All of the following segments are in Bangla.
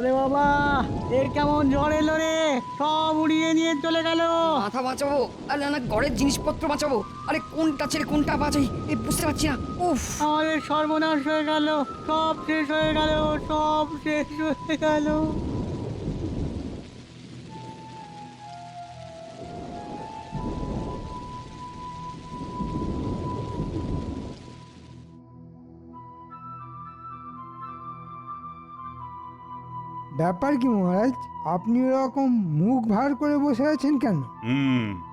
ওরে বাবা, এ কেমন ঝড় এলো রে, সব উড়িয়ে নিয়ে চলে গেল। মাথা বাঁচাবো আরে না ঘরের জিনিসপত্র বাঁচাবো, আরে কোনটা ছেড়ে কোনটা বাঁচাই এই বুঝতে পারছি না। উফ, আমাদের সর্বনাশ হয়ে গেল, সব শেষ হয়ে গেল, সব শেষ হয়ে গেল। ব্যাপার কি মহারাজ, আপনি ওরকম মুখ ভার করে বসে আছেন কেন?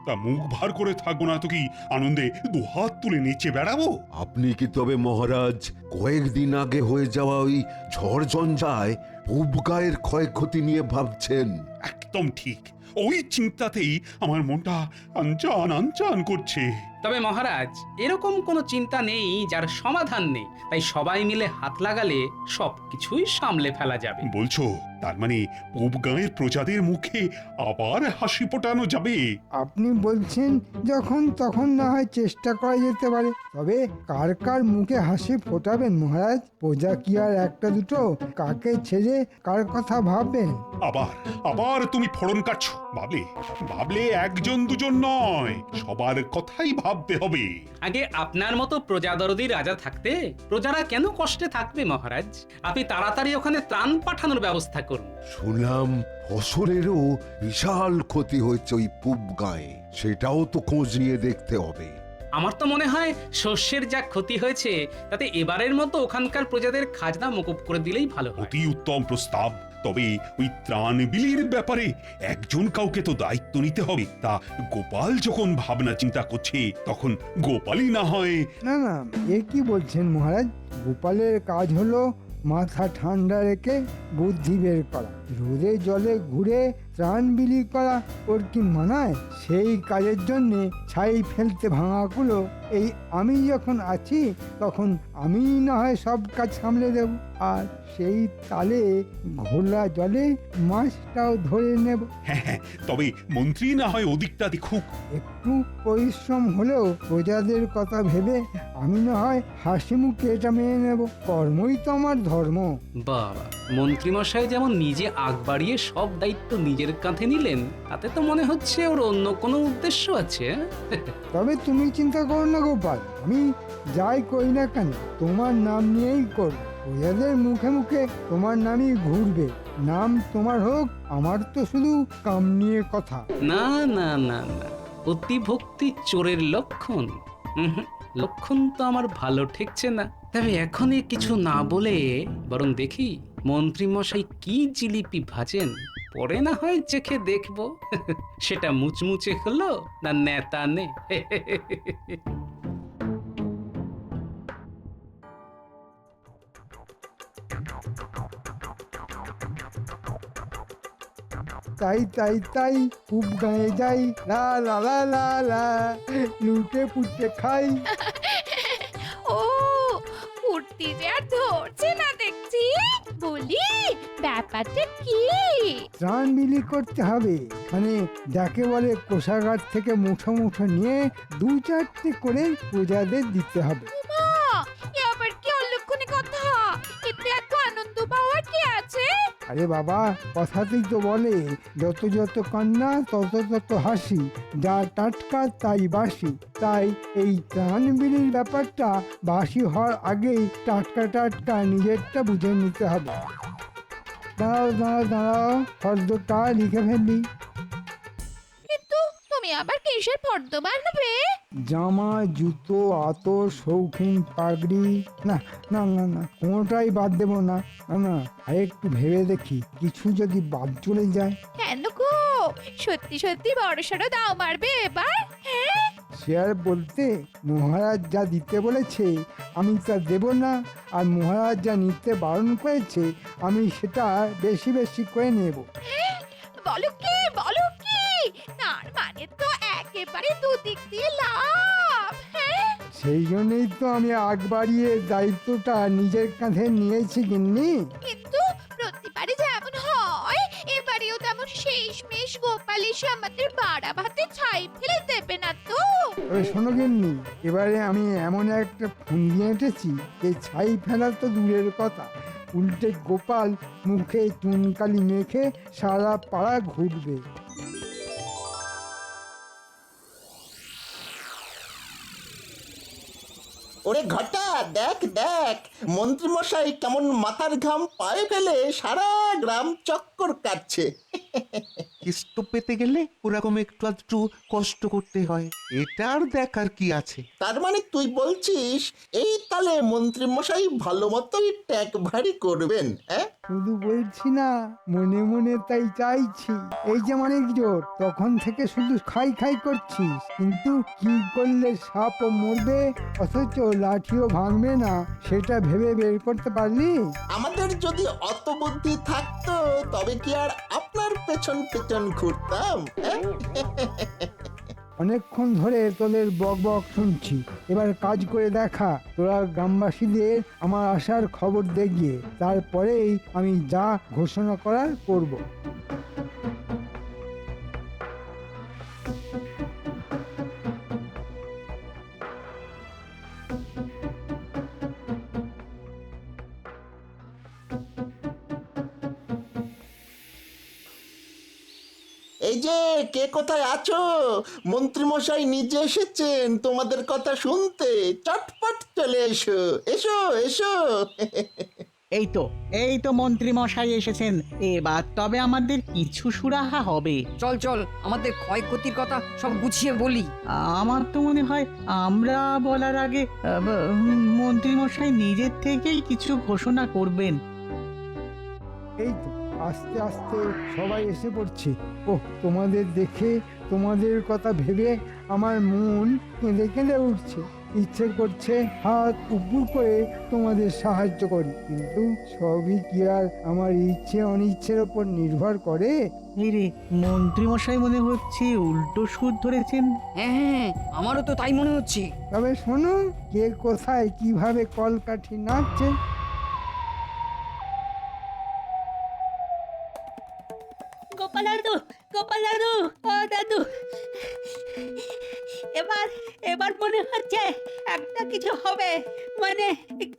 তা মুখ ভার করে থাকবো না তো কি আনন্দে দুহাত তুলে নিচে বেড়াবো? আপনি কি তবে মহারাজ কয়েকদিন আগে হয়ে যাওয়া ওই ঝড় ঝঞ্ঝায় পূব গায়ের ক্ষয়ক্ষতি নিয়ে ভাবছেন? একদম ঠিক, ওই চিন্তাতেই আমার মনটা আনচান আনচান করছে। তবে মহারাজ, এরকম কোনো চিন্তা নেই যার সমাধান নেই, তাই সবাই মিলে হাত লাগালে সবকিছুই সামলে ফেলা যাবে। বলছো তার মানে পূব গাঁয়ের প্রজাদের মুখে আবার হাসি ফোটানো যাবে? আপনি বলছেন যখন তখন না হয় চেষ্টা করা যেতে পারে, তবে কার কার মুখে হাসি ফোটাবেন মহারাজ? প্রজা কি আর একটা দুটো? কাকে ছেড়ে কার কথা ভাববেন? আবার আবার তুমি ফড়ন কাটছো। ভাবলে ভাবলে একজন দুজন নয়, সবার কথাই ভাবতে হবে। আগে আপনার মতো প্রজাদরদি রাজা থাকতে প্রজারা কেন কষ্টে থাকবে মহারাজ? আপনি তাড়াতাড়ি ওখানে ত্রাণ পাঠানোর ব্যবস্থা করুন। শুনলাম ফসলেরও বিশাল ক্ষতি হয়েছে ওই পূব গায়ে, সেটাও তো খোঁজ নিয়ে দেখতে হবে। আমার তো মনে হয় শস্যের যা ক্ষতি হয়েছে তাতে এবারের মতো ওখানকার প্রজাদের খাজনা মকুব করে দিলেই ভালো হয়। অতি উত্তম প্রস্তাব। তবে ওই ত্রাণ বিলির ব্যাপারে একজন কাউকে তো দায়িত্ব নিতে হবে। তা গোপাল যখন ভাবনা চিন্তা করছে তখন গোপালই না হয়। না না, এ কি বলছেন মহারাজ? গোপালের কাজ হলো মাথা ঠান্ডা রেখে বুদ্ধি বের করা। রোদে জলে ঘুরে ত্রাণ বিলি করা ওর কি মানায়? সেই কাজের জন্যে ছাই ফেলতে ভাঙাগুলো এই আমি যখন আছি তখন আমি না হয় সব কাজ সামলে দেব, আর সেই তালে ঘোলা জলে মাছটাও ধরে নেব। হ্যাঁ, তবে মন্ত্রী না হয় ওদিকটা দেখুক। একটু পরিশ্রম হলেও প্রজাদের কথা ভেবে আমি না হয় হাসি মুখে এটা মেনে নেব। কর্মই তো আমার ধর্ম। বাবা, মন্ত্রীমশাই যেমন নিজে আগ বাড়িয়ে সব দায়িত্ব নিজের কাঁধে নিলেন, তাতে তো মনে হচ্ছে ওর অন্য কোনো উদ্দেশ্য আছে। তবে তুমি চিন্তা করো না গোপাল, আমি যাই করি না কেন তোমার নাম নিয়েই করব। প্রজাদের মুখে মুখে তোমার নামই ঘুরবে। নাম তোমার হোক, আমার তো শুধু কাম নিয়ে কথা। না না না না, অতিভক্তি চোরের লক্ষণ। উহুম, লক্ষণ তো আমার ভালো ঠেকছে না। তবে এখনই কিছু না বলে বরং দেখি মন্ত্রীমশাই কি জিলিপি ভাজেন, পরে না হয় চেখে দেখবো সেটা মুচমুচে হলো না নেতা নে। তাই তাই তাই খুব গায়ে যাই, লা লা লা লা লা, লুটে পুটে খাই। ও কুর্তি যে আর ধরছে না দেখছি। বলি ব্যাপারটা কি? ত্রাণ বিলি করতে হবে। মানে যাকে বলে কোষাগার থেকে মুঠো মুঠো নিয়ে দু চারটে করে প্রজাদের দিতে হবে। মা, এ আবার কি অলক্ষণে কথা? এতে এত আনন্দ পাওয়ার কি আছে? আরে বাবা, কথাতেই তো বলে যত যত কান্না তত তত হাসি, যা টাটকা তাই বাসি। তাই এই ত্রাণ বিলির ব্যাপারটা বাসি হওয়ার আগেই টাটকা টাটকা নিজেরটা বুঝে নিতে হবে। দাঁড়াও দাঁড়াও দাঁড়াও, ফর্দটা লিখে ফেললি। কিন্তু তুমি আবার কিসের ফর্দ বানাবে? জামা, জুতো, আতর, শৌখিন, পাগড়ি। না না না না, কোনোটাই বাদ দেবো না। না না, আর একটু ভেবে দেখি, কিছু যদি বাদ চলে যায়। কেন গো, সত্যি সত্যি বড়সড় দাও মারবে এবার? হ্যাঁ, সে আর বলতে, মহারাজ যা দিতে বলেছে আমি তা দেব না, আর মহারাজ যা নিতে বারণ করেছে আমি সেটা বেশি বেশি করে নেব। বলো কি বলো কি? তার মানে তো একেবারে দুদিক দিয়ে লাভ। হ্যাঁ, সেই জন্যই তো আমি আগ বাড়িয়ে দায়িত্বটা নিজের কাঁধে নিয়েছি গিন্নি। কিন্তু প্রতিবারে যেমন হয় এবারেও তেমন শেষমেশ গোপাল এসে আমাদের বাড়া ভাতে ছাই ফেলে দেবে না তো? তবে শোনো গিন্নি, এবারে আমি এমন একটা ফন্দি এঁটেছি যে ছাই ফেলা তো দূরের কথা, উল্টে গোপাল মুখে চুনকালি মেখে সারা পাড়া ঘুরবে। ওরে ঘটা, দেখ দেখ মন্ত্রীমশাই কেমন মাথার ঘাম পায়ে ফেলে সারা গ্রাম চক্কর কাটছে। কেষ্ট পেতে গেলে ওরকম একটু আধটু কষ্ট করতে হয়, এটার দেখার কি আছে? তার মানে তুই বলছিস এই তালে মন্ত্রীমশাই ভালো মতোই ট্যাক ভারী করবেন? হ্যাঁ, শুধু বলছি না, মনে মনে তাই চাইছি। এই যে অনেক জোর, তখন থেকে শুধু খাই খাই করছিস, কিন্তু কি করলে সাপও মরবে অথচ লাঠিও ভাঙবে না সেটা ভেবে বের করতে পারলি? আমাদের যদি অত বুদ্ধি থাকতো তবে কি আর আপনার পেছন পেছন ঘুরতাম? হ্যাঁ? অনেকক্ষণ ধরে তোদের বক বক শুনছি, এবার কাজ করে দেখা। তোরা গ্রামবাসীদের আমার আসার খবর দে গিয়ে, তারপরেই আমি যা ঘোষণা করার করব। এই যে কে কোথায় আছো? মন্ত্রীমশাই নিজে এসেছেন তোমাদের কথা শুনতে। চটপট চলে এসো, এসো এসো। এই তো মন্ত্রী মশাই এসেছেন। এবার তবে আমাদের কিছু সুরাহা হবে। চল চল, আমাদের ক্ষয়ক্ষতির কথা সব গুছিয়ে বলি। আমার তো মনে হয় আমরা বলার আগে মন্ত্রী মশাই নিজের থেকেই কিছু ঘোষণা করবেন। এই তো আস্তে আস্তে সবাই এসে পড়ছে। ও, তোমাদের দেখে, তোমাদের কথা ভেবে আমার মন কেঁদে কেঁদে উঠছে। ইচ্ছে করছে হাত উপর করে তোমাদের সাহায্য করি, কিন্তু সবই কি আর আমার ইচ্ছে অনিচ্ছের ওপর নির্ভর করে? এই রে, মন্ত্রী মশাই মনে হচ্ছে উল্টো সুর ধরেছেন। হ্যাঁ হ্যাঁ, আমারও তো তাই মনে হচ্ছে। তবে শোনো, কে কোথায় কিভাবে কলকাঠি নাচছে। গোপাল দাদু, গোপাল দাদু, ও দাদু, এবার মনে হচ্ছে একটা কিছু হবে। মানে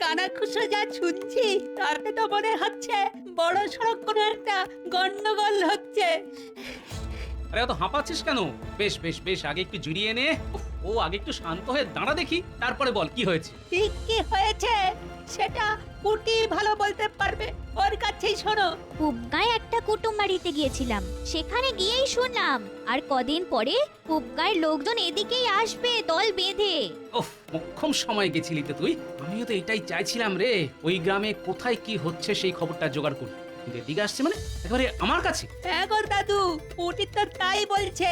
কানা খুশো যা শুনছি তাতে তো মনে হচ্ছে বড় সড়ক কোনো একটা গন্ডগোল হচ্ছে। আরে অত হাঁপাচ্ছিস কেন? বেশ বেশ বেশ, আগে একটু জিরিয়ে নে। ও আগে একটু শান্ত হয়ে দাঁড়া দেখি, তারপরে বল কি হয়েছে। ঠিক কি হয়েছে সেটা কুটি ভালো বলতে পারবে, ওর কাছেই শোনো। পুবগায় একটা কুটুম বাড়িতে গিয়েছিলাম, সেখানে গিয়েই শুনলাম আর কদিন পরে পুবগায়ের লোকজন এদিকেই আসবে দল বেঁধে। ওহ, মোক্ষম সময় গেছিলি তো তুই। আমিও তো এটাই চাইছিলাম রে, ওই গ্রামে কোথায় কি হচ্ছে সেই খবরটা জোগাড় করি। এদিকে আসছে মানে একেবারে আমার কাছে। হ্যাঁ গো দাদু, পুটি তো তাই বলছে।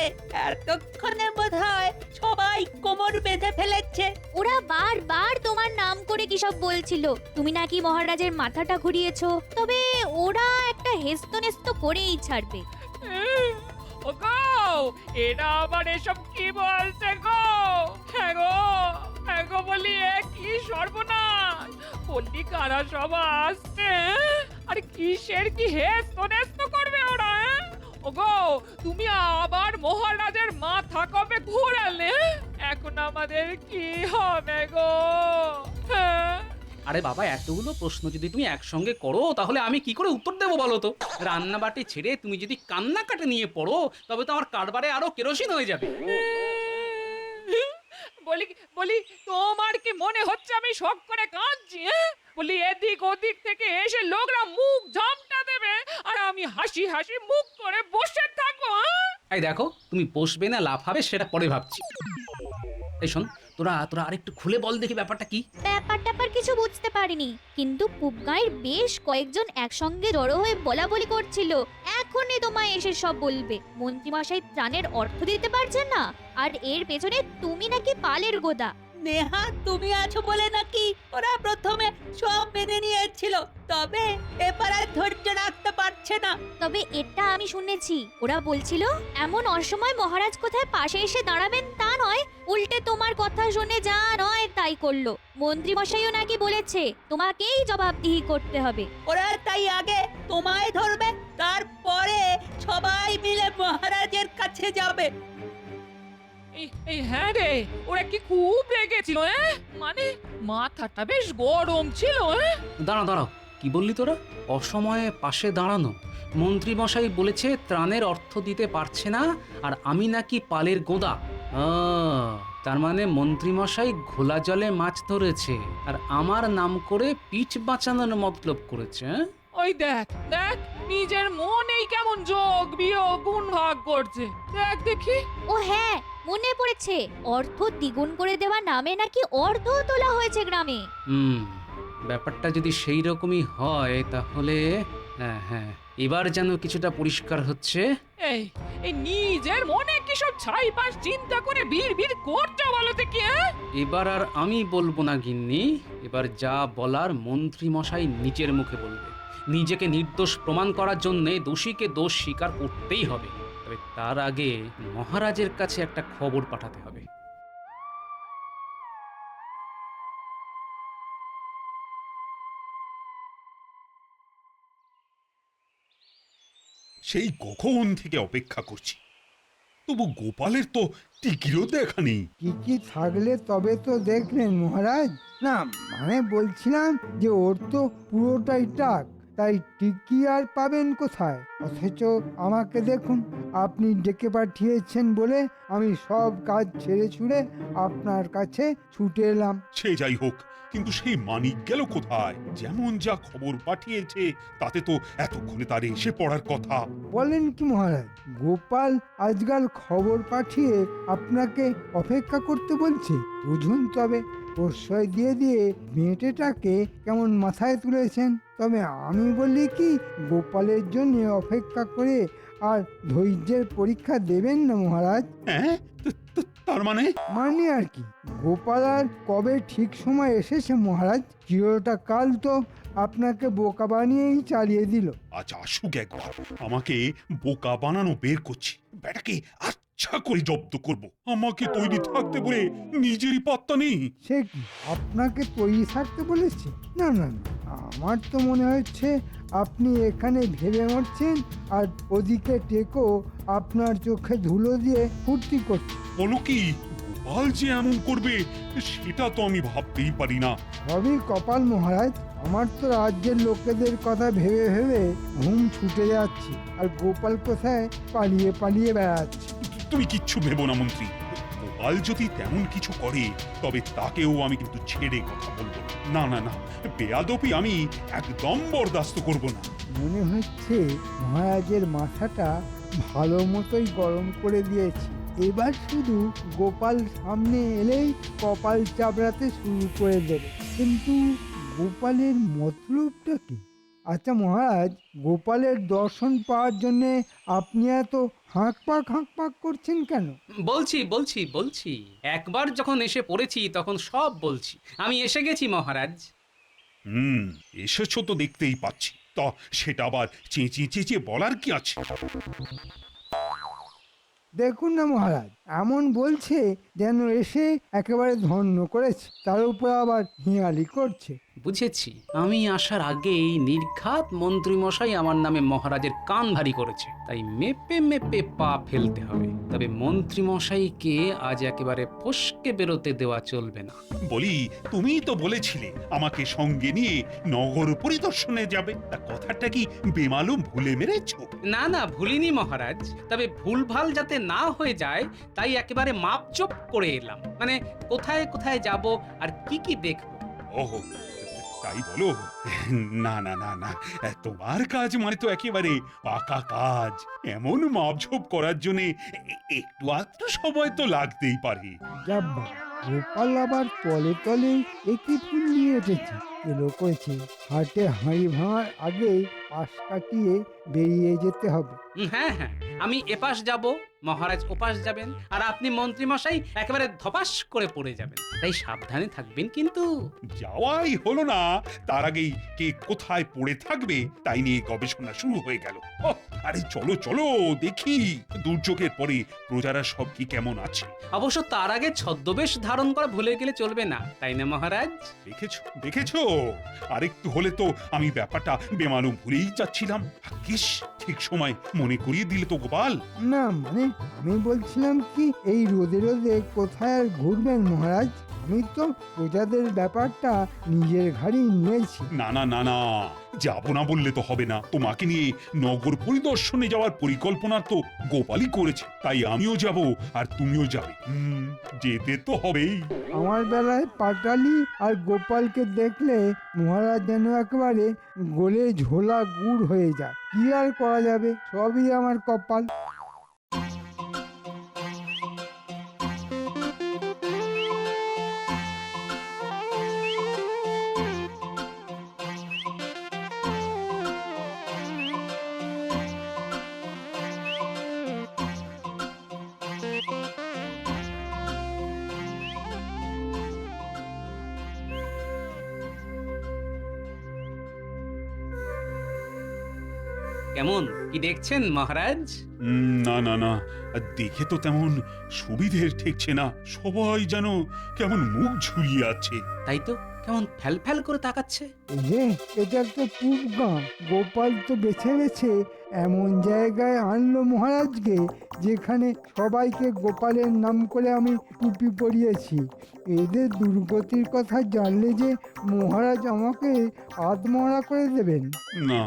এতক্ষণে বোধহয় সবাই কোমর বেঁধে ফেলেছে। ওরা বারবার তোমার নাম করে কি সব বলছিল, তুমি নাকি মহারাজের মাথাটা ঘুরিয়েছো। তবে ওরা একটা হেস্তনেস্ত করেই ছাড়বে। ওগো, এরা আবার এসব কি বলছে গো? হ্যাঁ গো বলি, এ কি সর্বনাশ! পল্লী কারা সব আসছে, আর কিসের কি হেস্তনেস্ত করবে ওরা? ওগো, তুমি আবার মহারাজের মাথা কবে ঘোরালে? এখন আমাদের কি হবে গো? হ্যাঁ? আরে বাবা, এতগুলো প্রশ্ন যদি তুমি একসঙ্গে করো তাহলে আমি কি করে উত্তর দেবো বলো তো? রান্না বাটি ছেড়ে তুমি যদি কান্নাকাটি নিয়ে পড়ো তবে তো আমার কারবারে আরো কেরোসিন হয়ে যাবে। বলি তোমার কি মনে হচ্ছে আমি শখ করে কাঁদছি? বলি এদিক ওদিক থেকে এসে লোকরা মুখ ঝামটা দেবে আর আমি হাসি হাসি মুখ করে বসে থাকবো? এই দেখো, তুমি বসবে না লাফাবে সেটা পরে ভাবছি। এই শোন, তোরা আরেকটু খুলে বল দেখি ব্যাপারটা কি। ব্যাপার কিছু বুঝতে পারিনি, কিন্তু পুবগাঁয়ের বেশ কয়েকজন একসঙ্গে জড়ো হয়ে বলাবলি করছিল এখনই তোমায় এসে সব বলবে। মন্ত্রীমশাই ত্রাণের অর্থ দিতে পারছেন না, আর এর পেছনে তুমি নাকি পালের গোদা। নেহা, তুমি আছো বলে নাকি ওরা প্রথমে সব মেনে নিয়েছিল, তবে এবার আর ধৈর্য রাখতে পারছে না। তবে এটা আমি শুনেছি, ওরা বলছিল এমন অসময় মহারাজ কোথায় পাশে এসে দাঁড়াবেন তা নয়, উল্টে তোমার কথা শুনে যা নয় তাই করলো। মন্ত্রী মশাইও নাকি বলেছে তোমাকেই জবাবদিহি করতে হবে। ওরা তাই আগে তোমায় ধরবে, তারপরে সবাই মিলে মহারাজের কাছে যাবে। এই হ্যাঁ রে, ওরা কি খুব রেগেছিল? মানে মাথাটা বেশ গরম ছিল। দাঁড়াও, কি বললি তোরা? অসময়ে পাশে দাঁড়ানো? মন্ত্রী মশাই বলেছে ত্রাণের অর্থ দিতে পারছে না, আর আমি নাকি পালের গোদা। তার মানে মন্ত্রী মশাই ঘোলা জলে মাছ ধরেছে আর আমার নাম করে পিঠ বাঁচানোর মতলব করেছে। ওই দেখ দেখ, নিজের মনেই কেমন যোগ বিয়োগ গুণ ভাগ করছে। দেখ দেখি। ও হ্যাঁ, মনে পড়েছে, অর্থ দ্বিগুণ করে দেওয়া নামে নাকি অর্থও তোলা হয়েছে গ্রামে। ব্যাপারটা যদি সেই রকমই হয় তাহলে হ্যাঁ, এবার যেন কিছুটা পরিষ্কার হচ্ছে। এই এই নিজের মনে কি সব ছাইপাশ চিন্তা করে ভিড় করছো বলো দেখি? এবার আর আমি বলবো না গিন্নি, এবার যা বলার মন্ত্রী মশাই নিজের মুখে বলবে। নিজেকে নির্দোষ প্রমাণ করার জন্য দোষীকে দোষ স্বীকার করতেই হবে। তবে তার আগে মহারাজের কাছে একটা খবর পাঠাতে হবে। সেই কখন থেকে অপেক্ষা করছি, তবু গোপালের তো টিকিরও দেখা নেই। কি থাকলে তবে তো দেখলেন মহারাজ। না মানে বলছিলাম যে ওর তো পুরোটাই টাক, তাই টিকি আর পাবেন কোথায়? অথচ আমাকে দেখুন, আপনি ডেকে পাঠিয়েছেন বলে আমি সব কাজ ছেড়ে ছুড়ে আপনার কাছে ছুটে এলাম। সে যাই হোক, কিন্তু সেই মানিক গেল কোথায়? যেমন যা খবর পাঠিয়েছে তাতে তো এতক্ষণে তার এসে পড়ার কথা। বলেন কি মহারাজ, গোপাল আজকাল খবর পাঠিয়ে আপনাকে অপেক্ষা করতে বলছে? বুঝুন তবে, প্রশ্রয় দিয়ে দিয়ে মেয়েটাকে কেমন মাথায় তুলেছেন। তবে আমি বলি কি, গোপালের জন্য অপেক্ষা করে আর ধৈর্যের পরীক্ষা দেবেন না মহারাজ। হ্যাঁ, তার মানে আর কি, গোপাল আর কবে ঠিক সময় এসেছে মহারাজ। চিরটা কাল তো আপনাকে বোকা বানিয়েই চালিয়ে দিল। আচ্ছা আসুক একবার, আমাকে বোকা বানানো বের করছি। বেটাকে আচ্ছা করে জব্দ করব। আমাকে তৈরি থাকতে বলে নিজেরই পাত্তা নেই। সে কি আপনাকে তৈরি থাকতে বলেছে? না না না, আমার তো মনে হচ্ছে আপনি এখানে ভেবে মরছেন আর ওদিকে টেকো আপনার চোখে ধুলো দিয়ে ফুর্তি করছে। বলো কি, গোপাল যে এমন করবে সেটা তো আমি ভাবতেই পারি না। সবই কপাল মহারাজ। আমার তো রাজ্যের লোকেদের কথা ভেবে ভেবে ঘুম ছুটে যাচ্ছে, আর গোপাল কোথায় পালিয়ে পালিয়ে বেড়াচ্ছে। তুমি কিচ্ছু ভেবো না মন্ত্রী, গোপাল যদি তেমন কিছু করে তবে তাকেও আমি কিন্তু ছেড়ে কথা বলবো না। না না, বেয়াদপি আমি একদম বরদাস্ত করব না। মনে হচ্ছে মহারাজের মাথাটা ভালো মতোই গরম করে দিয়েছে। এবার শুধু গোপাল সামনে এলেই কপাল চাপড়াতে শুরু করে দেবে। কিন্তু গোপালের মতলবটা কি? আচ্ছা মহারাজ, গোপালের দর্শন পাওয়ার জন্য আপনি এত হাঁক পাক করছেন কেন? বলছি একবার যখন এসে পড়েছি তখন সব বলছি। আমি এসে গেছি মহারাজ। এসেছো তো দেখতেই পাচ্ছি, তা সেটা আবার চেঁচিয়ে চেঁচিয়ে বলার কি আছে? দেখুন না মহারাজ, এমন বলছে যেন এসে একেবারে ধন্য করেছে, তার উপর আবার হিয়ালি করছে। বুঝেছি, আমি আসার আগেই নির্ঘাত মন্ত্রী মশাই আমার নামে মহারাজের কান ভারী করেছে, তাই মেপে মেপে পা ফেলতে হবে। তবে মন্ত্রী মশাইকে আজ একেবারে ফসকে বেরোতে দেওয়া চলবে না। বলি, তুমি তো বলেছিলে আমাকে সঙ্গে নিয়ে নগর পরিদর্শনে যাবে, তা কথাটা কি বেমালুম ভুলে মেরেছো? না ভুলিনি মহারাজ, তবে ভুলভাল যাতে না হয়ে যায় তাই একেবারে মাপচোপ করে এলাম। মানে কোথায় কোথায় যাব আর কি দেখব। ওহো, তাই বলো? না না না না, তোমার কাজ মানে তো একেবারে পাকা কাজ। এমন মাপঝোপ করার জন্য একটু আধটু সময় তো লাগতেই পারে। যাব্বা, গোপাল আবার তলে তলে একই ফুল নিয়ে এসেছে। এলো করেছে হাটে হাঁড়ি ভাঙার আগে পাশ কাটিয়ে বেরিয়ে যেতে হবে। হ্যাঁ, আমি এপাশ যাব, মহারাজ ওপাশ যাবেন, আর আপনি মন্ত্রী মশাই একেবারে ধপাস করে পড়ে যাবেন। তাই সাবধানে থাকবেন কিন্তু। যাওয়াই হলো না, তার আগেই কে কোথায় পড়ে থাকবে তাই নিয়ে গবেষণা শুরু হয়ে গেল। আরে চলো চলো দেখি, দুর্যোগের পরে প্রজারা সব কি কেমন আছে। অবশ্য তার আগে ছদ্মবেশ ধারণ করা ভুলে গেলে চলবে না, তাই না মহারাজ? দেখেছো, আরেকটু হলে তো আমি ব্যাপারটা বেমালুম ভুলেই যাচ্ছিলাম। ভাগ্যিস ঠিক সময় মনে করিয়ে দিলে তো গোপাল। না মানে আমি বলছিলাম কি, এই রোদে রোদে কোথায় আর ঘুরবেন মহারাজ? আমি তো প্রজাদের ব্যাপারটা নিজের ঘাড়েই নিয়েছি। না না না না, যাবো না বললে তো হবে না। তোমাকে নিয়ে নগর পরিদর্শনে যাওয়ার পরিকল্পনা তো গোপালই করেছে, তাই আমিও যাব আর তুমিও যাবে। যেতে তো হবেই। আমার বেলায় পাটালি আর গোপালকে দেখলে মহারাজ যেন একেবারে গোলে ঝোলা গুড় হয়ে যায়। কি আর করা যাবে, সবই আমার কপাল। কেমন কি দেখছেন মহারাজ? না না না, দেখে তো তেমন সুবিধের ঠেকছে না। সবাই যেন কেমন মুখ ঝুলিয়ে আছে। তাই তো, কেমন ফ্যাল ফ্যাল করে তাকাচ্ছে। এই যে এটা তো পূবগাঁ, গোপাল তো বেছে বেছে এমন জায়গায় আনলো মহারাজকে যেখানে সবাইকে গোপালের নাম করে আমি টুপি পরিয়েছি। এদের দুর্গতির কথা জানলে যে মহারাজ আমাকে আত্মহরা করে দেবেন। না,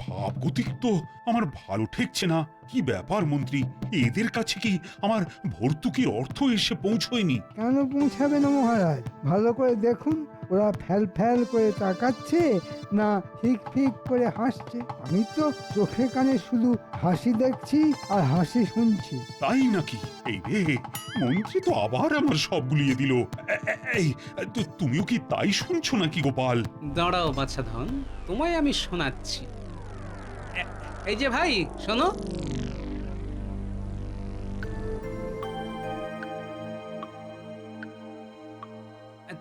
ভাবগতিক তো আমার ভালো ঠেকছে না। কি ব্যাপার মন্ত্রী, এদের কাছে কি আমার ভর্তুকির অর্থ এসে পৌঁছয়নি? কেন পৌঁছাবে না মহারাজ? ভালো করে দেখুন, ওরা ফ্যাল ফ্যাল করে তাকাচ্ছে না ফিক ফিক করে হাসছে। আমি তো চোখে কানে শুধু হাসি দেখছি আর হাসি শুনছি। তাই নাকি? এই রে, মন্ত্রী তো আবার আমার সব গুলিয়ে দিল। এই তুমিও কি তাই শুনছো নাকি গোপাল? দাঁড়াও বাছাধন, তোমায় আমি শোনাচ্ছি। এই যে ভাই শোনো,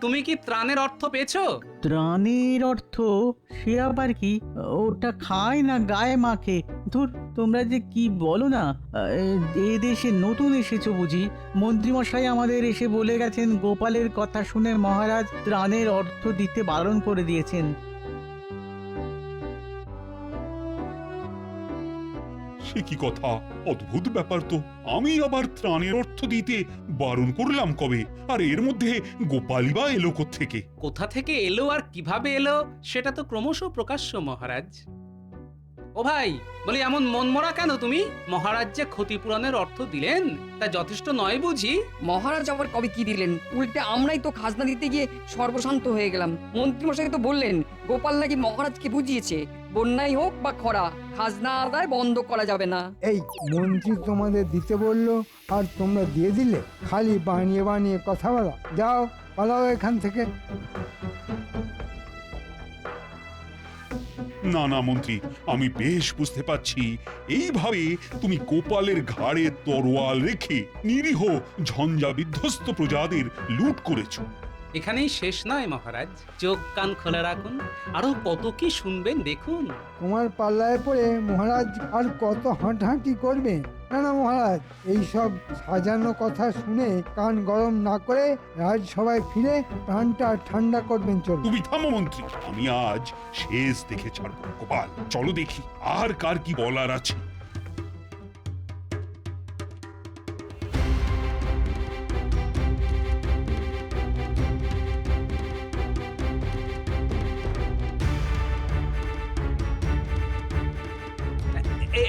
তুমি কি ত্রাণের অর্থ পেয়েছো? ত্রাণের অর্থ? সে আবার কি? ওটা খায় না গায়ে মাখে। ধুর, তোমরা যে কি বলো না। এ দেশে নতুন এসেছো বুঝি? মন্ত্রীমশাই আমাদের এসে বলে গেছেন গোপালের কথা শুনে মহারাজ ত্রাণের অর্থ দিতে বারণ করে দিয়েছেন। সে কি কথা, অদ্ভুত ব্যাপার তো। আমি আবার ত্রাণের অর্থ দিতে বারণ করলাম কবে? আর এর মধ্যে গোপালই বা এলো কোত্থেকে? কোথা থেকে এলো আর কিভাবে এলো সেটা তো ক্রমশ প্রকাশ্য মহারাজ। ও ভাই, বলি এমন মনমরা কেন তুমি? মহারাজ যে ক্ষতিপূরণের অর্থ দিলেন তা যথেষ্ট নয় বুঝি? মহারাজ আবার কবে কি দিলেন? উল্টে আমরাই তো খাজনা দিতে গিয়ে সর্বশান্ত হয়ে গেলাম। মন্ত্রীমশাই তো বললেন গোপাল নাকি মহারাজকে বুঝিয়েছে বন্যাই হোক বা খরা, খাজনা আদায় বন্ধ করা যাবে না। এই মন্ত্রী তোমাদের দিতে বললো আর তোমরা দিয়ে দিলে? খালি বানিয়ে বানিয়ে কথা বলা। যাও, পালাও এখান থেকে। না না মন্ত্রী, আমি বেশ বুঝতে পারছি এইভাবে তুমি গোপালের ঘাড়ে তরোয়াল রেখে নিরীহ ঝঞ্ঝা বিধ্বস্ত প্রজাদের লুট করেছো। এখানেই শেষ নয় মহারাজ, চোখ কান খোলা রাখুন, আরো কত কি শুনবেন দেখুন। তোমার পাল্লায় পড়ে মহারাজ আর কত হাঁটাহাঁটি করবে? না না মহারাজ, এইসব সাজানো কথা শুনে কান গরম না করে রাজসভায় ফিরে প্রাণটা ঠান্ডা করবেন। চল। তুমি থামো মন্ত্রী, আমি আজ শেষ দেখে ছাড়বো। গোপাল, চলো দেখি আর কার কি বলার আছে।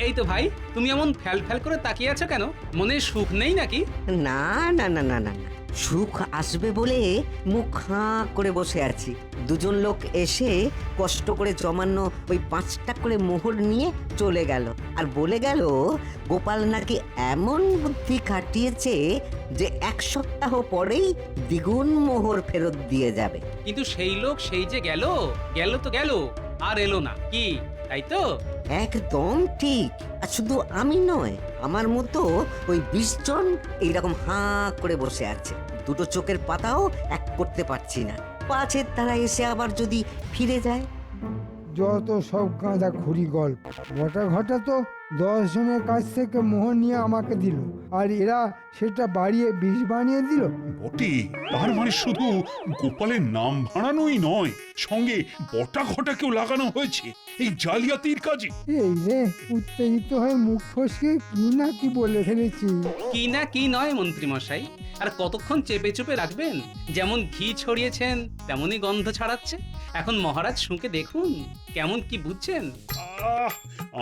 এই তো ভাই, তুমি এমন ফ্যাল ফ্যাল করে তাকিয়ে আছো কেন? মনে সুখ নেই নাকি? না না না না না, সুখ আসবে বলে মুখ হাঁ করে বসে আছি। দুজন লোক এসে কষ্ট করে জমানো ওই 5টা করে মোহর নিয়ে চলে গেল আর বলে গেল গোপাল নাকি এমন বুদ্ধি খাটিয়েছে যে 1 সপ্তাহ পরেই দ্বিগুণ মোহর ফেরত দিয়ে যাবে। কিন্তু সেই লোক সেই যে গেল, গেল তো গেল, আর এলো না কি, তাই তো? একদম ঠিক। আর শুধু আমি নয়, আমার মতো ওই 20 জন এইরকম হাঁ করে বসে আছে। দুটো চোখের পাতাও এক করতে পারছি না, পাছে তারা এসে আবার যদি ফিরে যায়। যত সব গাঁদা খুরি গল্প। বটা ঘটা তো 10 জনের কাছ থেকে মোহর নিয়ে আমাকে দিল, আর এরা সেটা বাড়িয়ে 20 বানিয়ে দিল। বটে, তার মানে শুধু গোপালের নাম ভাড়ানোই নয়, সঙ্গে বটা ঘটাকেও লাগানো হয়েছে এই জালিয়াতির কাজে। এই রে, উত্তেজিত হয়ে মুখ ফসকে কি না কি বলে ফেলেছি। কি না কি নয় মন্ত্রী মশাই, আর কতক্ষণ চেপে চুপে রাখবেন? যেমন ঘি ছড়িয়েছেন তেমনই গন্ধ ছড়াচ্ছে। এখন মহারাজ শুঁকে দেখুন কেমন কি বুঝছেন।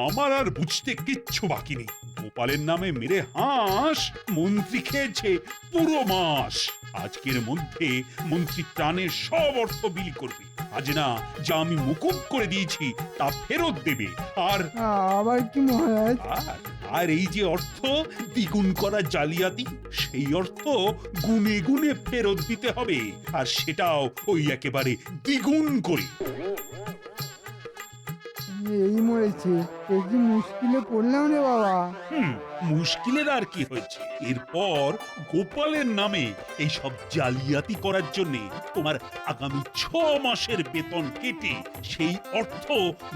আমার আর বুঝতে কিচ্ছু বাকি নেই। গোপালের নামে মেরে হাঁস মন্ত্রী খেয়েছে পুরো মাস। আজকের মধ্যে মন্ত্রী প্রাণের সব অর্থ বিলি করবে। আজ না যা আমি মুকুব করে দিয়েছি তা ফেরত দেবে। আর আবার কি মহারাজ? আর এই যে অর্থ দ্বিগুণ করা জালিয়াতি, সেই অর্থ গুনে গুনে ফেরত দিতে হবে, আর সেটাও ওই একেবারে দ্বিগুণ করে। এই মরেছে, এই কি মুশকিলে পড়লাম রে বাবা। মুশকিলের আর কি হয়েছে? এরপর গোপালের নামে এই সব জালিয়াতি করার জন্য তোমার আগামী 6 মাসের বেতন কেটে সেই অর্থ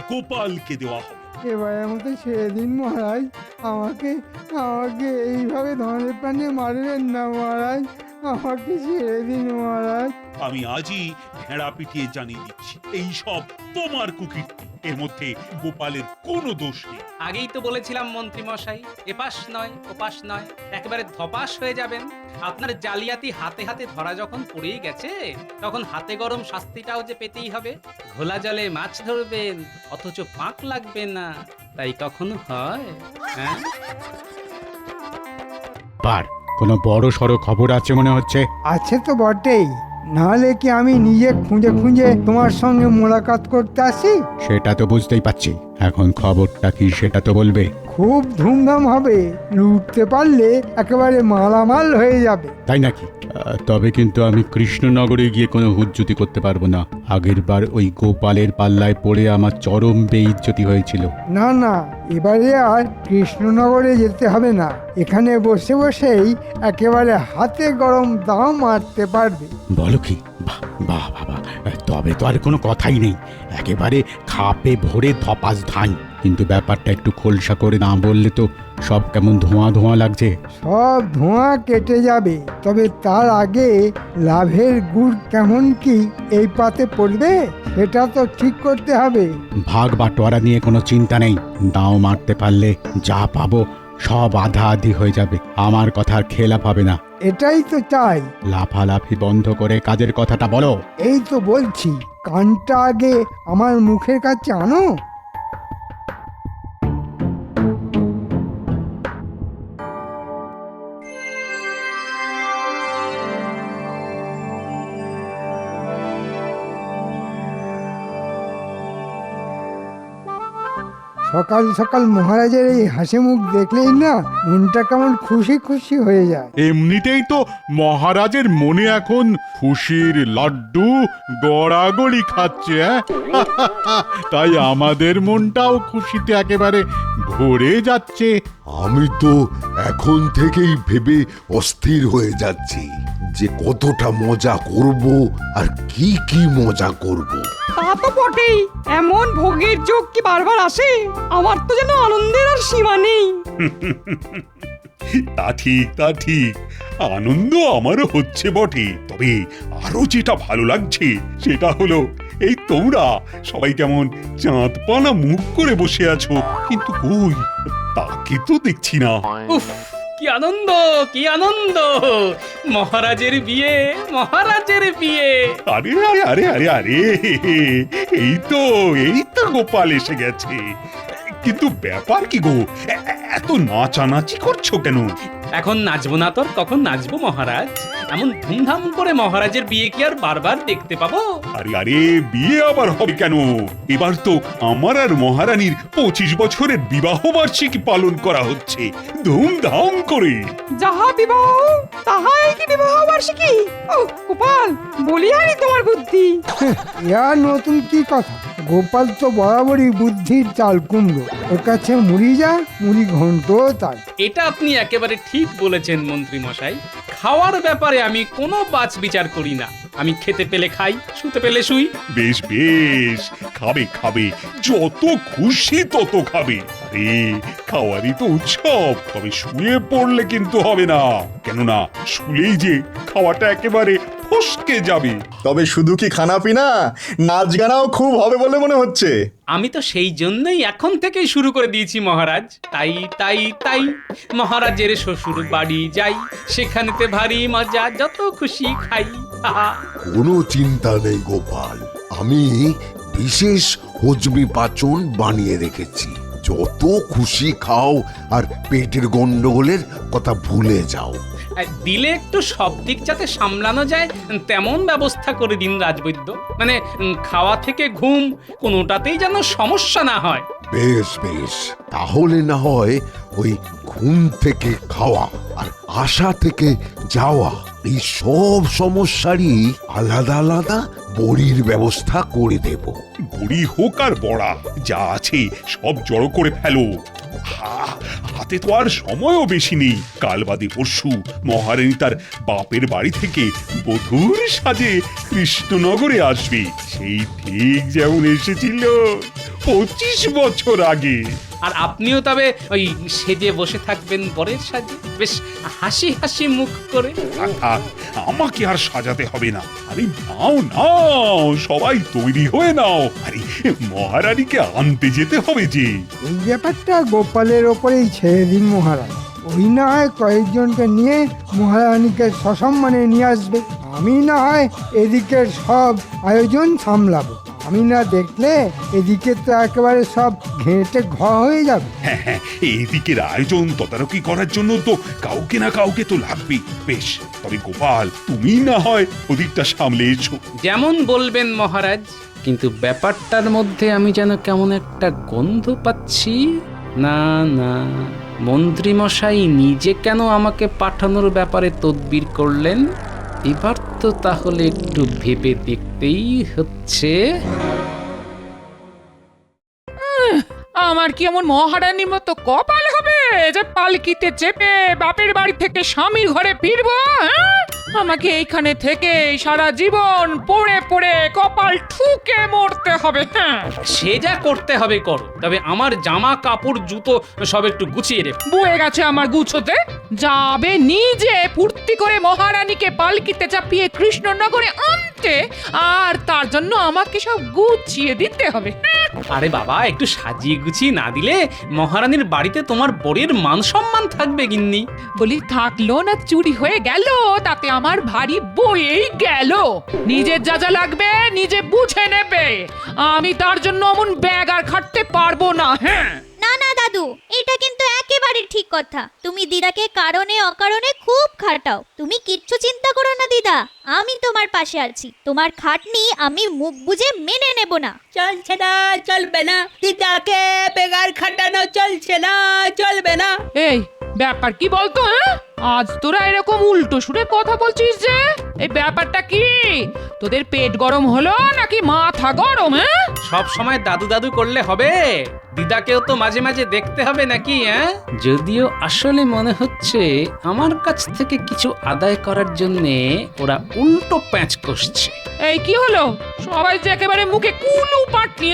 গোপালকে দেওয়া হবে। এবারের মতো ছেড়ে দিন মহারাজ, আমাকে আমাকে এইভাবে ধনের প্রাণে মারবেন না মহারাজ, আমাকে ছেড়ে দিন মহারাজ। আমি আজই ভেড়া পিটিয়ে জানিয়ে দিচ্ছি, এই সব তোমার কুকীর্তি। এর মধ্যে গোপালের কোনো দোষ নেই। আগেই তো বলেছিলাম মন্ত্রী মশাই, এপাশ নয় ওপাশ নয়, একেবারে ধপাস হয়ে যাবেন। আপনার জালিয়াতি হাতে হাতে ধরা যখন পড়েই গেছে, তখন হাতে গরম শাস্তিটাও যে পেতেই হবে। ঘোলা জলে মাছ ধরবেন অথচ পাক লাগবে না, তাই কখনো হয়? হ্যাঁ, কোনো বড় সড়ো খবর আছে মনে হচ্ছে। আছে তো বটেই, নাহলে কি আমি নিজে খুঁজে খুঁজে তোমার সঙ্গে মোলাকাত করতে আসি? সেটা তো বুঝতেই পারছি, এখন খবরটা কি সেটা তো বলবে। খুব ধুমধাম হবে, লুটতে পারলে একেবারে মালামাল হয়ে যাবে। তাই নাকি? তবে কিন্তু আমি কৃষ্ণনগরে গিয়ে কোনো হুজ্জুতি করতে পারবো না। আগের বার ওই গোপালের পাল্লায় পড়ে আমার চরম বেইজ্জতি হয়েছিল। না না, এবারে আর কৃষ্ণনগরে যেতে হবে না, এখানে বসে বসেই একেবারে হাতে গরম দাম মারতে পারবে। বলো কি? বাহ বাহ বাবা, তবে তো আর কোনো কথাই নেই, একেবারে খাপে ভরে ধপাস ধান। কিন্তু ব্যাপারটা একটু খোলসা করে না বললে তো সব কেমন ধোঁয়া ধোঁয়া লাগছে। সব ধোঁয়া কেটে যাবে, তবে তার আগে লাভের গুড় কেমন কি এই পাতে পড়বে সেটা তো ঠিক করতে হবে। ভাগ বাটোয়ারা নিয়ে কোনো চিন্তা নেই, দাও মারতে পারলে যা পাবো সব আধা আধি হয়ে যাবে। আমার কথার খেলাপ হবে না। এটাই তো চাই। লাফালাফি বন্ধ করে কাজের কথাটা বলো। এই তো বলছি, কানটা আগে আমার মুখের কাছে আনো। সকাল সকাল মহারাজের এই হাসি মুখ দেখলেই না মনটা কেমন খুশি খুশি হয়ে যায়। এমনিতেই তো মহারাজের মনে এখন খুশির লাড্ডু গড়াগড়ি খাচ্ছে, তাই আমাদের মনটাও খুশিতে একেবারে ভরে যাচ্ছে। আমি তো এখন থেকেই ভেবে অস্থির হয়ে যাচ্ছি যে কতটা মজা করব আর কি কি মজা করব। তা তো বটেই, এমন ভোগের যোগ কি বারবার আসে? আমার তো যেন আনন্দের আর সীমা নেই। তা ঠিক, তা ঠিক, আনন্দ আমারও হচ্ছে বটে। তবে আরো যেটা ভালো লাগছে সেটা হলো এই তোমরা সবাই কেমন চাঁদ পানা মুখ করে বসে আছো, কিন্তু কই তাকে তো দেখছি না। উফ, কি আনন্দ, কি আনন্দ! মহারাজের বিয়ে, মহারাজের বিয়ে! আরে আরে আরে আরে আরে, এই তো গোপাল এসে গেছে। কিন্তু ব্যাপার কি গো, এত নাচানাচি করছো কেন? এখন নাচবো না তোর কখন নাচবো মহারাজ? এমন ধুমধাম করে মহারাজের বিয়ে কি আর বারবার দেখতে পাবো? আরে আরে, বিয়ে আবার হবে কেন? এবার তো আমার আর মহারানীর 25 বছরের বিবাহ বার্ষিকী পালন করা হচ্ছে ধুমধাম করে। যাহা বিবাহ তাহাই কি বিবাহ বার্ষিকী? ও গোপাল, বলি আরে তোমার বুদ্ধি। ইয়ার নতুন কি কথা? গোপাল তো বরাবরই বুদ্ধির চাল কুমড়ো, ওর কাছে মুড়ি যা মুড়ি ঘন্ট তাই। এটা আপনি একেবারে ঠিক বলেছেন মন্ত্রী মশাই। খাওয়ার ব্যাপারে আমি কোনো বাছ বিচার করি না। আমি খেতে পেলে খাই, শুতে পেলে শুই। বেশ বেশ, খাবে খাবে, যত খুশি তত খাবে। আরে খাওয়ারই তো উৎসব। তবে শুয়ে পড়লে কিন্তু হবে না, কেননা শুলেই যে খাওয়াটা একেবারে ফসকে যাবে। তবে শুধু কি খানা পিনা, নাচ গানাও খুব হবে বলে মনে হচ্ছে। আমি তো সেই জন্যই এখন থেকেই শুরু করে দিয়েছি মহারাজ। তাই তাই তাই মহারাজের শ্বশুর বাড়ি যাই, সেখানেতে ভারী মজা, যত খুশি খাই। আহা। কোনো চিন্তা নেই গোপাল, আমি বিশেষ হজমি পাচন বানিয়ে রেখেছি। যত খুশি খাও আর পেটের গন্ডগোলের কথা ভুলে যাও। দিলে একটু সব দিক যাতে সামলানো যায় তেমন ব্যবস্থা করে দিন রাজবৈদ্য। মানে খাওয়া থেকে ঘুম কোনোটাতেই যেন সমস্যা না হয়। বেশ বেশ, তাহলে না হয় ওই ঘুম থেকে খাওয়া আর আশা থেকে যাওয়া, এই সব সমস্যারই আলাদা আলাদা বড়ির ব্যবস্থা করে দেব। বড়ি হোক আর বড়া, যা আছে সব জড়ো করে ফেলো। হাতে তো আর সময়ও বেশি নেই। কাল বাদে পরশু মহারানী তার বাপের বাড়ি থেকে বধূর সাজে কৃষ্ণনগরে আসবে। সেই ঠিক যেমন এসেছিল 25 বছর আগে। আর আপনিও তবে ওই সেজে বসে থাকবেন বরের সাজে, বেশ হাসি হাসি মুখ করে। আমাকে আর সাজাতে হবে না। আরে নাও নাও, সবাই তৈরি হয়ে নাও। আরে মহারানীকে আনতে যেতে হবে যে। এই ব্যাপারটা গোপালের ওপরেই ছেড়ে দিন মহারাজ। ওই না হয় কয়েকজনকে নিয়ে মহারানীকে সসম্মানে নিয়ে আসবে, আমি না হয় এদিকের সব আয়োজন সামলাবো। আমি না দেখলে এদিকে তো একেবারে সব ঘেঁটে হয়ে যাবে। হ্যাঁ, এদিকের আয়োজন তদারকি করার জন্য তো কাউকে না কাউকে তো লাগবে। বেশ, তবে গোপাল তুমি না হয় ওদিকটা সামলে এসো। যেমন বলবেন মহারাজ, কিন্তু ব্যাপারটার মধ্যে আমি যেন কেমন একটা গন্ধ পাচ্ছি। না না, মন্ত্রী মশাই নিজে কেন আমাকে পাঠানোর ব্যাপারে তদবির করলেন? এবার তো তাহলে একটু ভেবে দেখতেই হচ্ছে। আমার কি এমন মহারানীর মতো কপাল হবে যে পালকিতে চেপে বাপের বাড়ি থেকে স্বামীর ঘরে ফিরবো? আমাকে এইখানে থেকে সারা জীবন পড়ে পড়ে কপাল ঠুকে মরতে হবে। সে যা করতে হবে করো, তবে আমার জামা কাপড় জুতো সব একটু গুছিয়ে রে। বয়ে গেছে আমার গুছোতে। যাবে নিজে ফুর্তি করে মহারানীকে পালকিতে চাপিয়ে কৃষ্ণনগরে আনতে, আর তার জন্য আমাকে সব গুছিয়ে দিতে হবে। আরে বাবা, একটু সাজিয়ে গুছিয়ে না দিলে মহারানীর বাড়িতে তোমার বরের মান সম্মান থাকবে গিন্নি? বলি থাকলো না চুরি হয়ে গেল, তাতে আমার ভারী বয়েই গেল। নিজের যা যা লাগবে নিজে বুঝে নেবে, আমি তার জন্য অমন ব্যাগ আর খাটতে পারবো না। হ্যাঁ না না দাদু, এটা কিন্তু একেবারে ঠিক কথা। তুমি দিদাকে কারণে অকারণে খুব খাটাও। তুমি কিচ্ছু চিন্তা করো না দিদা, আমি তোমার পাশে আছি। তোমার খাটনি আমি মুখ বুজে মেনে নেব না। চলছে না, চলবে না। দিদাকে বেগার খাটানো চলছে না, চলবে না। এই ব্যাপার কি বলতো? আজ তোরা এরকম উল্টো সুরে কথা বলছিস যে? এই ব্যাপারটা কি? তোদের পেট গরম হলো নাকি মাথা গরম? সব সময় দাদু দাদু করলে হবে? দিদাকেও তো মাঝে মাঝে দেখতে হবে নাকি? যদিও আসলে মনে হচ্ছে আমার কাছ থেকে কিছু আদায় করার জন্য ওরা উল্টো প্যাঁচ কষছে। এই কি হলো? সবাই যে একেবারে মুখে কুলু পাটনি।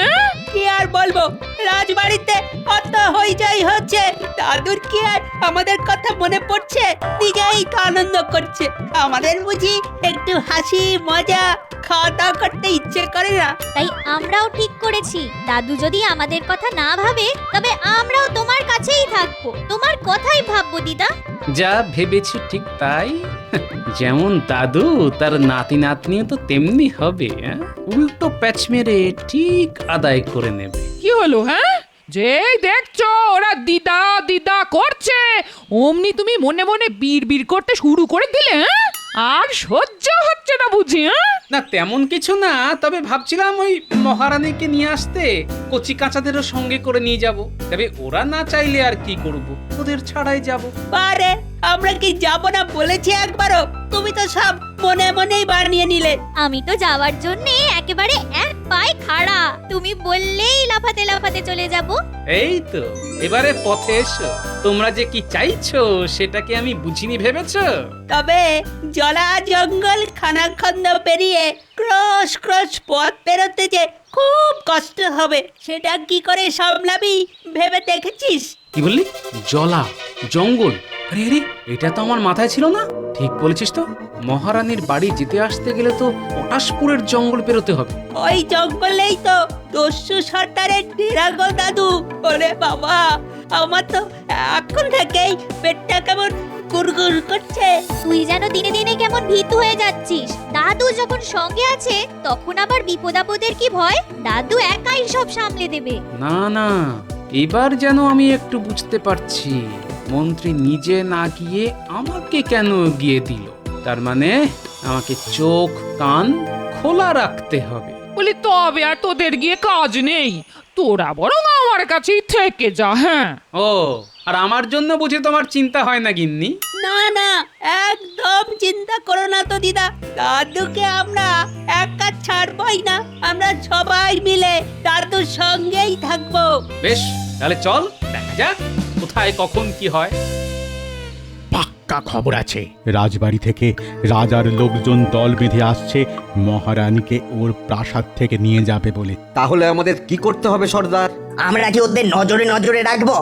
কি আর বলবো, রাজবাড়িতে কত হইচই হচ্ছে। দাদুর কি আর আমাদের কথা মনে পড়ছে? নিজেই তো আনন্দ করছে। আমাদের বুঝি একটু হাসি মজা খাওয়া দাওয়া করতে ইচ্ছে করে না? তাই আমরাও ঠিক করেছি, দাদু যদি আমাদের কথা না ভাবে তবে আমরাও তোমার কাছেই থাকবো, তোমার কথাই ভাববো দিদা। যা ভেবেছি ঠিক তাই। যেমন দাদু, তার নাতি নাতনিও তো তেমনি হবে। উল্টো প্যাচ মেরে ঠিক আদায় করে নেবে। কি হলো? যে দেখছো ওরা দিদা দিদা করছে, অমনি তুমি মনে মনে বিড় করতে শুরু করে দিলে। আর সহ্য হচ্ছে না বুঝি? না তেমন কিছু না, তবে ভাবছিলাম ওই মহারানীকে নিয়ে আসতে কচি কাঁচাদেরও সঙ্গে করে নিয়ে যাব। তবে ওরা না চাইলে আর কি করব, ওদের ছাড়াই যাব। আরে আমরা কি যাব না বলেছি একবারও? তুমি তো সব মনে মনেই বানিয়ে নিলে। আমি তো যাওয়ার জন্য একেবারে এক পায়ে খাড়া, তুমি বললেই লাফাতে লাফাতে চলে যাব। এই তো এবারে পথে এসো। তোমরা যে কি চাইছো সেটা কি আমি বুঝিনি ভেবেছো? তবে জলা জঙ্গল খানাখন্দ পেরিয়ে ক্রস ক্রস পথ পেরোতে যে খুব কষ্ট হবে, সেটা কি করে সামলাবি ভেবে দেখেছিস? কি বললি? জলা জঙ্গল? আরে আরে, এটা তো আমার মাথায় ছিল না। ঠিক বলেছিস তো, মহারানীর বাড়ি যেতে আসতে গেলে তো পটাশপুরের জঙ্গল পেরোতে হবে। ওই জঙ্গলেই তো দস্যু সর্দারের ডেরা গো দাদু। ওরে বাবা, আমার তো এখন থেকেই পেটটা কেমন গুড়গুড় করছে। তুই যেন দিনে দিনে কেমন ভীতু হয়ে যাচ্ছিস। দাদু যখন সঙ্গে আছে তখন আবার বিপদ আপদের কি ভয়? দাদু একাই সব সামলে দেবে। না না, এবার যেন আমি একটু বুঝতে পারছি। মন্ত্রী নিজে না গিয়ে আমাকে কেন গিয়ে দিল? তার মানে আমাকে চোখ কান খোলা রাখতে হবে। বলি তবে আর তোদের গিয়ে কাজ নেই, তোরা বরং আমার কাছেই থেকে যা। হ্যাঁ, ও, আর আমার জন্য বুঝি তোমার চিন্তা হয় না গিন্নি? না না, একদম চিন্তা করো না তো দিদা। দাদুকে আমরা একা ছাড়বই না, আমরা সবাই মিলে দাদুর সঙ্গেই থাকবো। বেশ, তাহলে চল দেখা যাক কোথায় কখন কি হয়। পাক্কা খবর আছে, রাজবাড়ি থেকে রাজার লোকজন দল বেঁধে আসছে মহারানীকে ওর প্রাসাদ থেকে নিয়ে যাবে বলে। তাহলে আমাদের কি করতে হবে সর্দার? আমরা কি ওদের নজরে নজরে রাখবো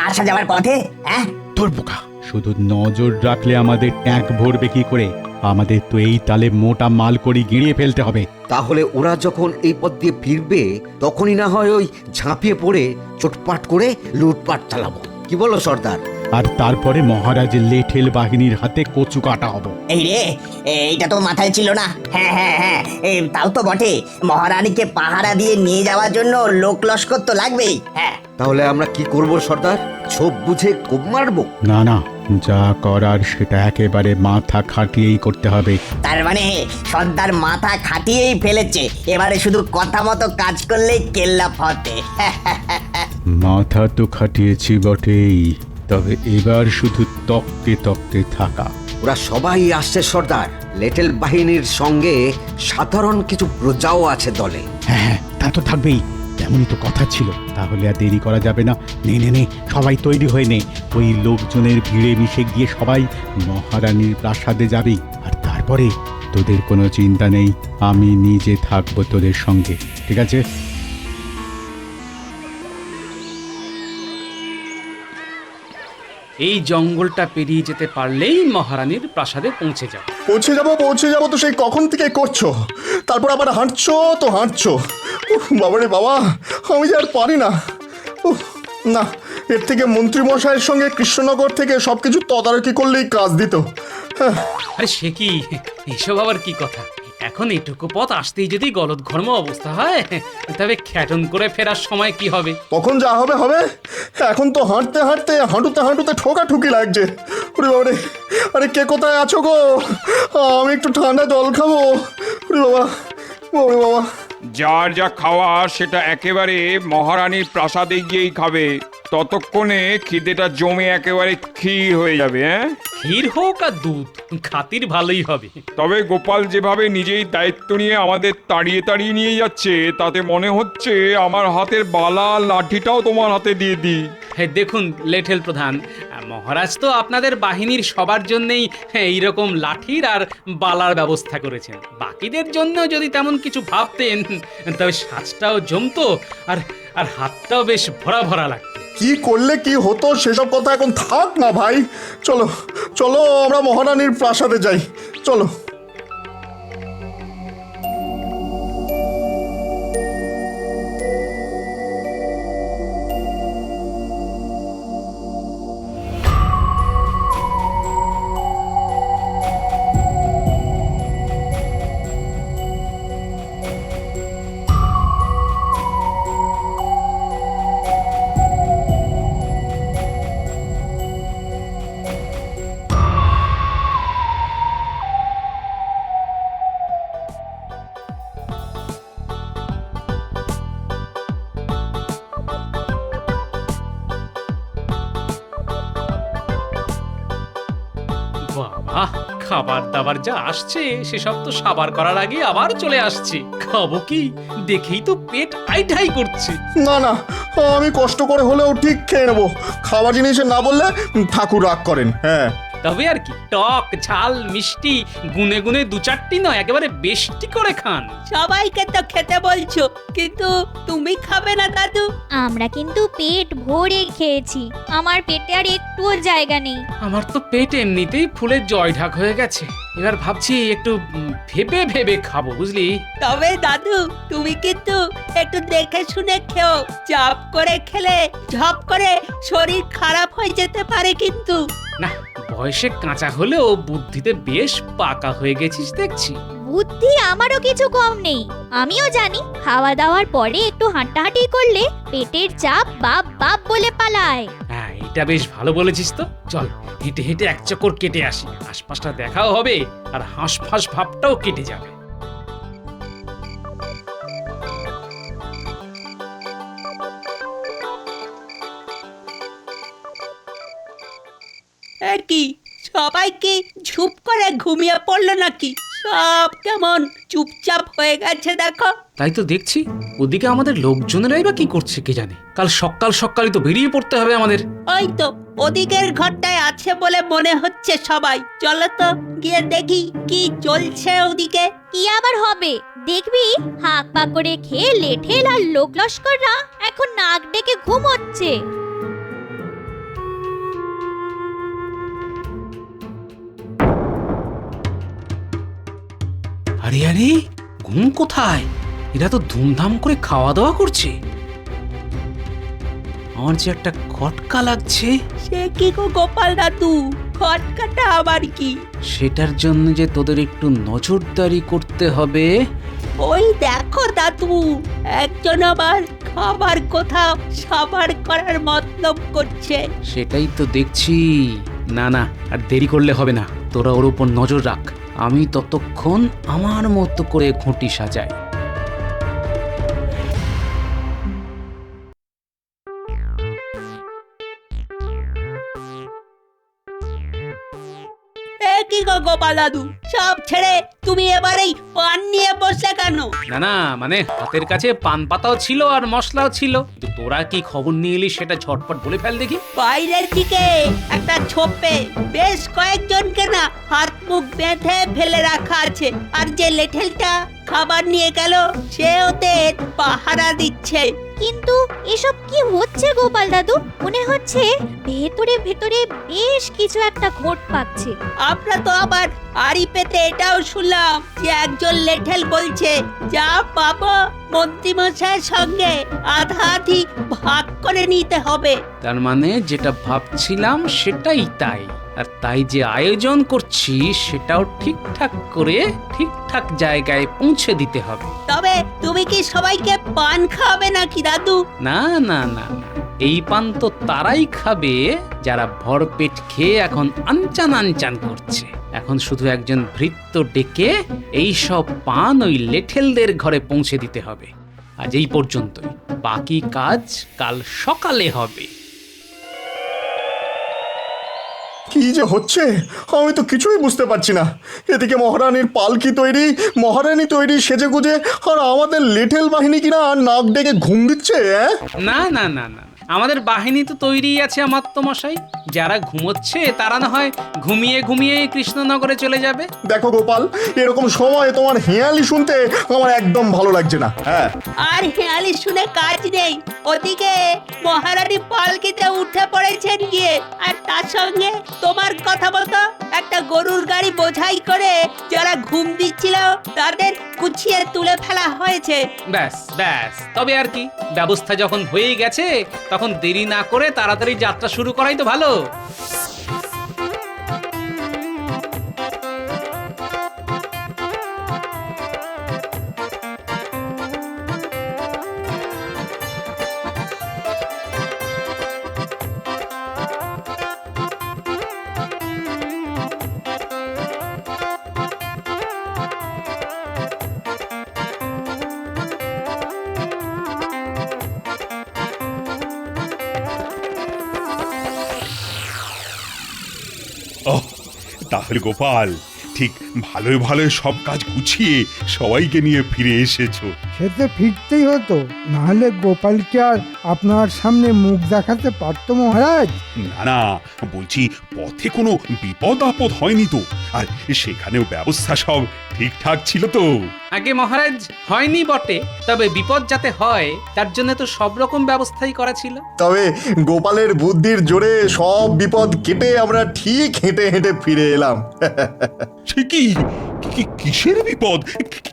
আসা যাওয়ার পথে? হ্যাঁ, তোর বোকা, শুধু নজর রাখলে আমাদের ট্যাঙ্ক ভরবে কি করে? আমাদের তো এই তালে মোটা মাল করি গিড়িয়ে ফেলতে হবে। তাহলে ওরা যখন এই পথ দিয়ে ফিরবে তখনই না হয় ওই ঝাঁপিয়ে পড়ে চোটপাট করে লুটপাট চালাবো। কি বলো সর্দার? আর তারপরে মহারাজের লেঠেল বাহিনীর হাতে কচু কাটা হব। এই রে, এইটা তো মাথায় ছিল না। হ্যাঁ হ্যাঁ হ্যাঁ, তাও তো বটে। মহারানীকে পাহারা দিয়ে নিয়ে যাওয়ার জন্য লোক লস্কর তো লাগবেই। হ্যাঁ, তাহলে আমরা কি করব সর্দার? ছোপ বুঝে কোপ মারবো? না না, যা করার সেটা একেবারে মাথা খাটিয়েই করতে হবে। তার মানে সর্দার মাথা খাটিয়েই ফেলেছে, এবারে শুধু কথা মতো কাজ করলেই কেল্লা ফতে। মাথা তো খাটিয়েছি বটেই, তবে এবার শুধু তকতে তকতে থাকা। ওরা সবাই আসছে সর্দার। লেটেল বাহিনীর সঙ্গে সাধারণ কিছু প্রজাও আছে দলে। হ্যাঁ, তা তো থাকবেই, তেমনই তো কথা ছিল। তাহলে আর দেরি করা যাবে না। নে নে নে, সবাই তৈরি হয়ে নে। ওই লোকজনের ভিড়ে মিশে গিয়ে সবাই মহারানীর প্রাসাদে যাবি। আর তারপরে তোদের কোনো চিন্তা নেই, আমি নিজে থাকবো তোদের সঙ্গে, ঠিক আছে? এই জঙ্গলটা পেরিয়ে যেতে পারলেই মহারানীর প্রাসাদে পৌঁছে যাও। পৌঁছে যাবো তো সেই কখন থেকে করছো, তারপর আবার হাঁটছো তো হাঁটছো। বাবারে বাবা, আমি যে আর পারি না। না, এর থেকে মন্ত্রী মশাইয়ের সঙ্গে কৃষ্ণনগর থেকে সবকিছু তদারকি করলেই কাজ দিত। আরে সে কি, এসব আবার কি কথা? এখন এইটুকু পথ আসতেই যদি গলদঘর্ম অবস্থা হয়, তবে খ্যাটন করে ফেরার সময় কি হবে? তখন যা হবে হবে। এখন তো হাঁটতে হাঁটতে হাঁটুতে ঠোকাঠুকি লাগছে। ওরে বাবারে, আরে কে কোথায় আছো গো? আমি একটু ঠান্ডা জল খাবো। ওরে বাবা, ওরে বাবা। যার যা খাওয়া সেটা একেবারে মহারানীর প্রাসাদে গিয়েই খাবে। ততক্ষণে খিদেটা জমে একেবারে ক্ষীর হয়ে যাবে। হ্যাঁ, ক্ষীর হোক আর দুধ, খাতির ভালোই হবে। তবে গোপাল যেভাবে নিজেই দায়িত্ব নিয়ে আমাদের তাড়িয়ে তাড়িয়ে নিয়ে যাচ্ছে, তাতে মনে হচ্ছে আমার হাতের বালা লাঠিটাও তোমার হাতে দিয়ে দিই। হ্যাঁ দেখুন লেঠেল প্রধান, মহারাজ তো আপনাদের বাহিনীর সবার জন্যই এইরকম লাঠির আর বালার ব্যবস্থা করেছেন। বাকিদের জন্য যদি তেমন কিছু ভাবতেন তবে সাজটাও জমতো আর আর হাতটাও বেশ ভরা ভরা লাগতো। কি করলে কি হতো সেসব কথা এখন থাক না ভাই। চলো চলো, আমরা মহারানীর প্রাসাদে যাই, চলো। বাবা, খাবার দাবার যা আসছে সেসব তো সাবার করার আগে আবার চলে আসছে। খাবো কি দেখেই তো পেট আইঠাই করছে। না না, আমি কষ্ট করে হলেও ঠিক খেয়ে নেবো। খাওয়া জিনিস না বললে ঠাকুর রাগ করেন। হ্যাঁ, তবে আর কি, টক ঝাল মিষ্টি গুনে গুনে দু চারটি নয়, একেবারে বেশটি করে খান। সবাইকে তো খেতে বলছো, কিন্তু তুমি খাবে না দাদু? আমরা কিন্তু পেট ভরে খেয়েছি, আমার পেটে আর একটুও জায়গা নেই। আমার তো পেট এমনিতেই ফুলে জয় ঢাক হয়ে গেছে, এবার ভাবছি একটু ভেবে ভেবে খাবো, বুঝলি? তবে দাদু তুমি কিন্তু একটু দেখে শুনে খেও, চাপ করে খেলে ঝপ করে শরীর খারাপ হয়ে যেতে পারে কিন্তু। না, বয়সে কাঁচা হলেও বুদ্ধিতে বেশ পাকা হয়ে গেছিস দেখছি। বুদ্ধি আমারও কিছু কম নেই, আমিও জানি খাওয়া দাওয়ার পরে একটু হাঁটাহাঁটি করলে পেটের চাপ বাপ বাপ বলে পালায়। হ্যাঁ, এটা বেশ ভালো বলেছিস তো। চল হেঁটে হেঁটে এক চক্কর কেটে আসি, আশপাশটা দেখাও হবে আর হাঁসফাঁস ভাবটাও কেটে যাবে। কি সবাই কি ঝুপ করে ঘুমিয়ে পড়লো নাকি? সব কেমন চুপচাপ হয়ে গেছে দেখো। তাই তো দেখছি, ওদিকে আমাদের লোকজনেরাই বা কি করছে কে জানে। কাল সকাল সকালই তো বেরিয়ে পড়তে হবে আমাদের। ওই তো ওদিকের ঘরটায় আছে বলে মনে হচ্ছে সবাই। চলো তো গিয়ে দেখি কি চলছে ওদিকে। কি আবার হবে, দেখবি হাঁক পাক করে খেয়ে লেঠেল আর লোক লস্কররা এখন নাক ডেকে ঘুমোচ্ছে। আরে আরে, ঘুম কোথায়? এরা তো ধুমধাম করে খাওয়া দাওয়া করছে। আমার যে একটা খটকা লাগছে। সে কি গো গোপাল দাদু, খটকাটা আবার কি? সেটার জন্য যে তোদের একটু নজরদারি করতে হবে। ওই দেখো দাদু, একজন আবার খাবার কোথাও সাবার করার মতলব করছে। সেটাই তো দেখছি। না না, আর দেরি করলে হবে না, তোরা ওর উপর নজর রাখ, আমি ততক্ষণ আমার মতো করে ঘুঁটি সাজাই। কি গো গোপাল দাদু, সব ছেড়ে তুমি এবারেই পান নিয়ে বসলে কেন? না না, মানে হাতের কাছে পান পাতাও ছিল আর মশলাও ছিল, তো তোরা কি খবর নিয়ে এলি সেটা ঝটপট বলে ফেল দেখি। বাইরের দিকে একটা ছোপে বেশ কয়েকজনকে না হাত মুখ বেঁধে ফেলে রাখা আছে, আর যে লেঠেলটা খাবার নিয়ে গেল সে ওদের পাহারা দিচ্ছে। কিন্তু এসব কি হচ্ছে গোপাল দাদু? মনে হচ্ছে ভেতরে ভেতরে বেশ কিছু একটা ঘোট পাচ্ছে। আমরা তো আবার আড়ি পেতে এটাও শুনলাম যে একজন লেঠেল বলছে যা পাবো মন্ত্রীমশাইয়ের সঙ্গে আধা আধি ভাগ করে নিতে হবে। তার মানে যেটা ভাবছিলাম সেটাই তাই, আর তাই যে আয়োজন করছি সেটাও ঠিকঠাক করে ঠিকঠাক জায়গায় পৌঁছে দিতে হবে। তবে তুমি কি সবাইকে পান খাবে নাকি দাদু? না না না না, এই পান তো তারাই খাবে যারা ভরপেট খেয়ে এখন আনচান আনচান করছে। এখন শুধু একজন ভৃত্য ডেকে এই সব পান ওই লেঠেলদের ঘরে পৌঁছে দিতে হবে। আজ এই পর্যন্তই, বাকি কাজ কাল সকালে হবে। কি যে হচ্ছে আমি তো কিছুই বুঝতে পারছি না। এদিকে মহারানীর পালকি তৈরি, মহারানী তৈরি সেজে গুজে, আর আমাদের লিটল বাহিনী কিনা নাক ডেকে ঘুম দিচ্ছে। না না না না, আমাদের বাহিনী তো তৈরি আছে মশাই, যারা ঘুমোচ্ছে তারা না হয় ঘুমিয়ে ঘুমিয়ে কৃষ্ণনগরে চলে যাবে। দেখো গোপাল, এরকম সময় তোমার হেয়ালি শুনতে আমার একদম ভালো লাগছে না। হ্যাঁ, আর হেয়ালি শুনে কাজ নেই, ওদিকে মহারানী পালকিতে উঠে পড়েছেন গিয়ে, আর তার সঙ্গে তোমার কথা মতো একটা গরুর গাড়ি বোঝাই করে যারা ঘুম দিচ্ছিল তাদের গুছিয়ে তুলে ফেলা হয়েছে। ব্যাস ব্যাস, তবে আর কি, ব্যবস্থা যখন হয়ে গেছে তখন দেরি না করে তাড়াতাড়ি যাত্রা শুরু করাই তো ভালো। তাহলে গোপাল, ঠিক ভালোই ভালোই সব কাজ গুছিয়ে সবাইকে নিয়ে ফিরে এসেছো। সে তো ফিরতেই হতো, নাহলে গোপালকে আর আপনার সামনে মুখ দেখাতে পারতো মহারাজ? না না, বলছি পথে কোনো বিপদ আপদ হয়নি তো? আর সেখানেও ব্যবস্থা সব ঠিকঠাক ছিল তো? আগে মহারাজ হয়নি বটে, তবে বিপদ যাতে হয় তার জন্য তো সব রকম ব্যবস্থাই করা ছিল। তবে গোপালের বুদ্ধির জোরে সব বিপদ কেটে আমরা ঠিক হেঁটে হেঁটে ফিরে এলাম। সে কি? কিসের বিপদ?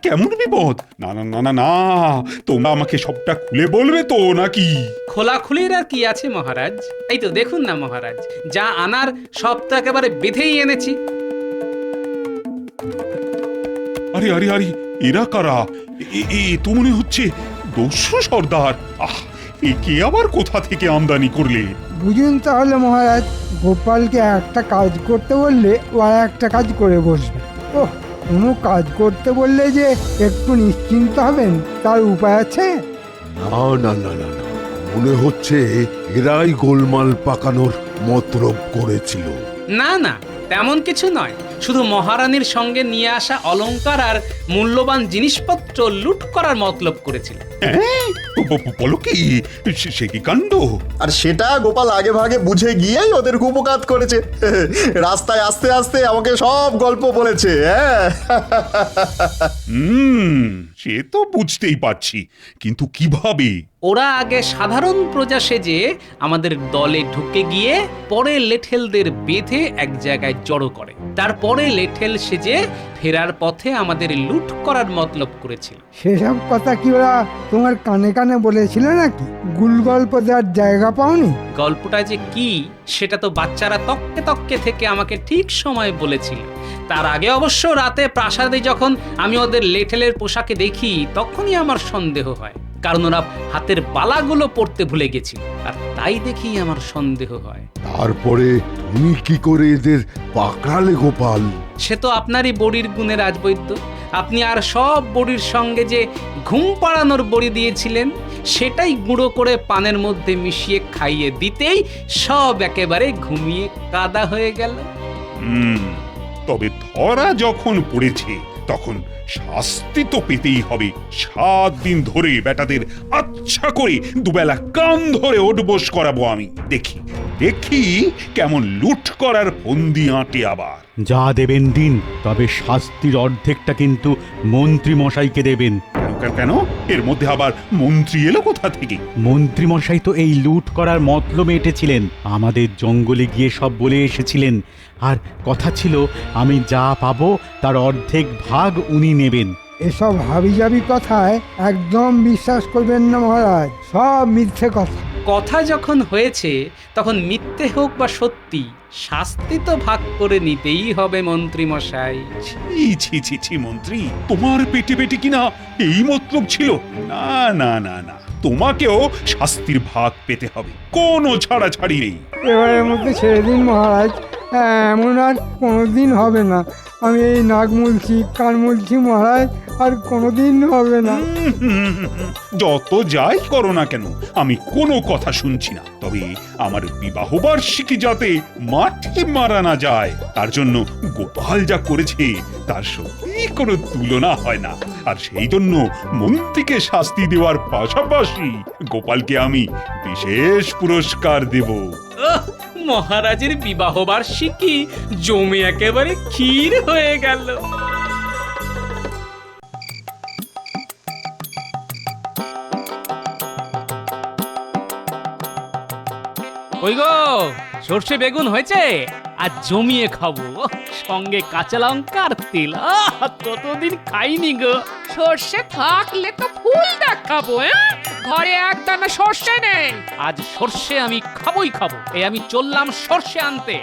কেমন বিপদ? না না না না না, তোমরা আমাকে সবটা খুলে বলবে তো নাকি? খোলাখুলির আর কি আছে মহারাজ, এই তো দেখুন না মহারাজ, যা আনার সব তো একেবারে বেঁধেই এনেছি। আরে আরে আরে, এরা কারা? এ তো মনে হচ্ছে দস্যু সর্দার। আহ, একে আবার কোথা থেকে আমদানি করলে? বুঝুন তাহলে মহারাজ, গোপালকে একটা কাজ করতে বললে ও আর একটা কাজ করে বসবে। ও, কোনো কাজ করতে বললে যে একটু নিশ্চিন্ত হবেন তার উপায় আছে? না না না না না, মনে হচ্ছে এরাই গোলমাল পাকানোর মতলব করেছিল। না না, তেমন কিছু নয়, শুধু মহারানীর সঙ্গে নিয়ে আসা অলংকার আর মূল্যবান জিনিসপত্র লুট করার মতলব করেছিল। বলো কি? সে কি কাণ্ড! আর সেটা গোপাল আগে ভাগে বুঝে গিয়েই ওদের উপকাত করেছে। রাস্তায় আস্তে আস্তে আমাকে সব গল্প বলেছে। হ্যাঁ, সে তো বুঝতেই পারছি, কিন্তু কিভাবে? ওরা আগে সাধারণ প্রজা সেজে আমাদের দলে ঢুকে গিয়ে পরে লেঠেলদের বেঁধে এক জায়গায় জড়ো করে, তারপরে লেঠেল সেজে ফেরার পথে আমাদের লুট করার মতলব করেছিল। সেসব কথা কি ওরা তোমার কানে কানে বলেছিল নাকি? গুল গল্প দেওয়ার জায়গা পাওনি? গল্পটা যে কি সেটা তো বাচ্চারা তককে তককে থেকে আমাকে ঠিক সময় বলেছিল। তার আগে অবশ্য রাতে প্রাসাদে যখন আমি ওদের লেঠেলের পোশাকে দেখি তখনই আমার সন্দেহ হয়, কারণ ওরা হাতের বালাগুলো পরতে ভুলে গেছিল, আর তাই দেখি আমার সন্দেহ হয়। তারপরে তুমি কি করে এদের পাকড়ালে গোপাল? সে তো আপনারই বড়ির গুণে রাজবৈদ্য। আপনি আর সব বড়ির সঙ্গে যে ঘুম পাড়ানোর বড়ি দিয়েছিলেন সেটাই গুঁড়ো করে পানের মধ্যে মিশিয়ে খাইয়ে দিতেই সব একেবারে ঘুমিয়ে কাদা হয়ে গেল। তবে ধরা যখন পড়েছে তখন শাস্তি তো পেতেই হবে। 7 দিন ধরে বেটাদের আচ্ছা করে দুবেলা কান ধরে ওঠবোস করাবো আমি। দেখি দেখি কেমন লুট করার ফন্দি আঁটে আবার। যা দেবেন দিন, তবে শাস্তির অর্ধেকটা কিন্তু মন্ত্রী মশাইকে দেবেন। কেন? এর মধ্যে আবার মন্ত্রী এলো কোথা থেকে? মন্ত্রী মশাই তো এই লুট করার মতলবে এঁটেছিলেন, আমাদের জঙ্গলে গিয়ে সব বলে এসেছিলেন, আর কথা ছিল আমি যা পাবো তার অর্ধেক ভাগ উনি নেবেন। এসব হাবিজাবি কথায় একদম বিশ্বাস করবেন না মহারাজ, সব মিথ্যে কথা। কথা যখন হয়েছে তখন মিথ্যে হোক বা সত্যি, শাস্তি তো ভাগ করে নিতেই হবে মন্ত্রী মশাই। ছি ছি ছি ছি মন্ত্রী, তোমার পেটে পেটে কিনা এই মতলব ছিল? না না না না, তোমাকেও শাস্তির ভাগ পেতে হবে, কোনো ছাড়াছাড়ি নেই। এবারের মধ্যে ছেড়ে দিন মহারাজ, এমন আর কোনোদিন হবে না। আমি এই নাক মুলছি, কান মুলছি মহারাজ, আর কোনোদিন হবে না। যত যাই করো না কেন আমি কোনো কথা শুনছি না। তবে আমার বিবাহ বার্ষিকী যাতে মাঠে মারা না যায় তার জন্য গোপাল যা করেছে তার সত্যি কোনো তুলনা হয় না। আর সেই জন্য মন্ত্রীকে শাস্তি দেওয়ার পাশাপাশি গোপালকে আমি বিশেষ পুরস্কার দেব। মহারাজের বিবাহ বার্ষিকী জমে একেবারে ক্ষীর হয়ে গেল। ওই গো, সর্ষে বেগুন হয়েছে, আর জমিয়ে খাবো, সঙ্গে কাঁচা লঙ্কা আর তেল। কতদিন খাইনি গো। সর্ষে থাকলে তো ফুল দেখাবো। ঘরে একদানা সর্ষে নেই। আজ সর্ষে আমি খাবোই খাবো। এই আমি চললাম সর্ষে আনতে।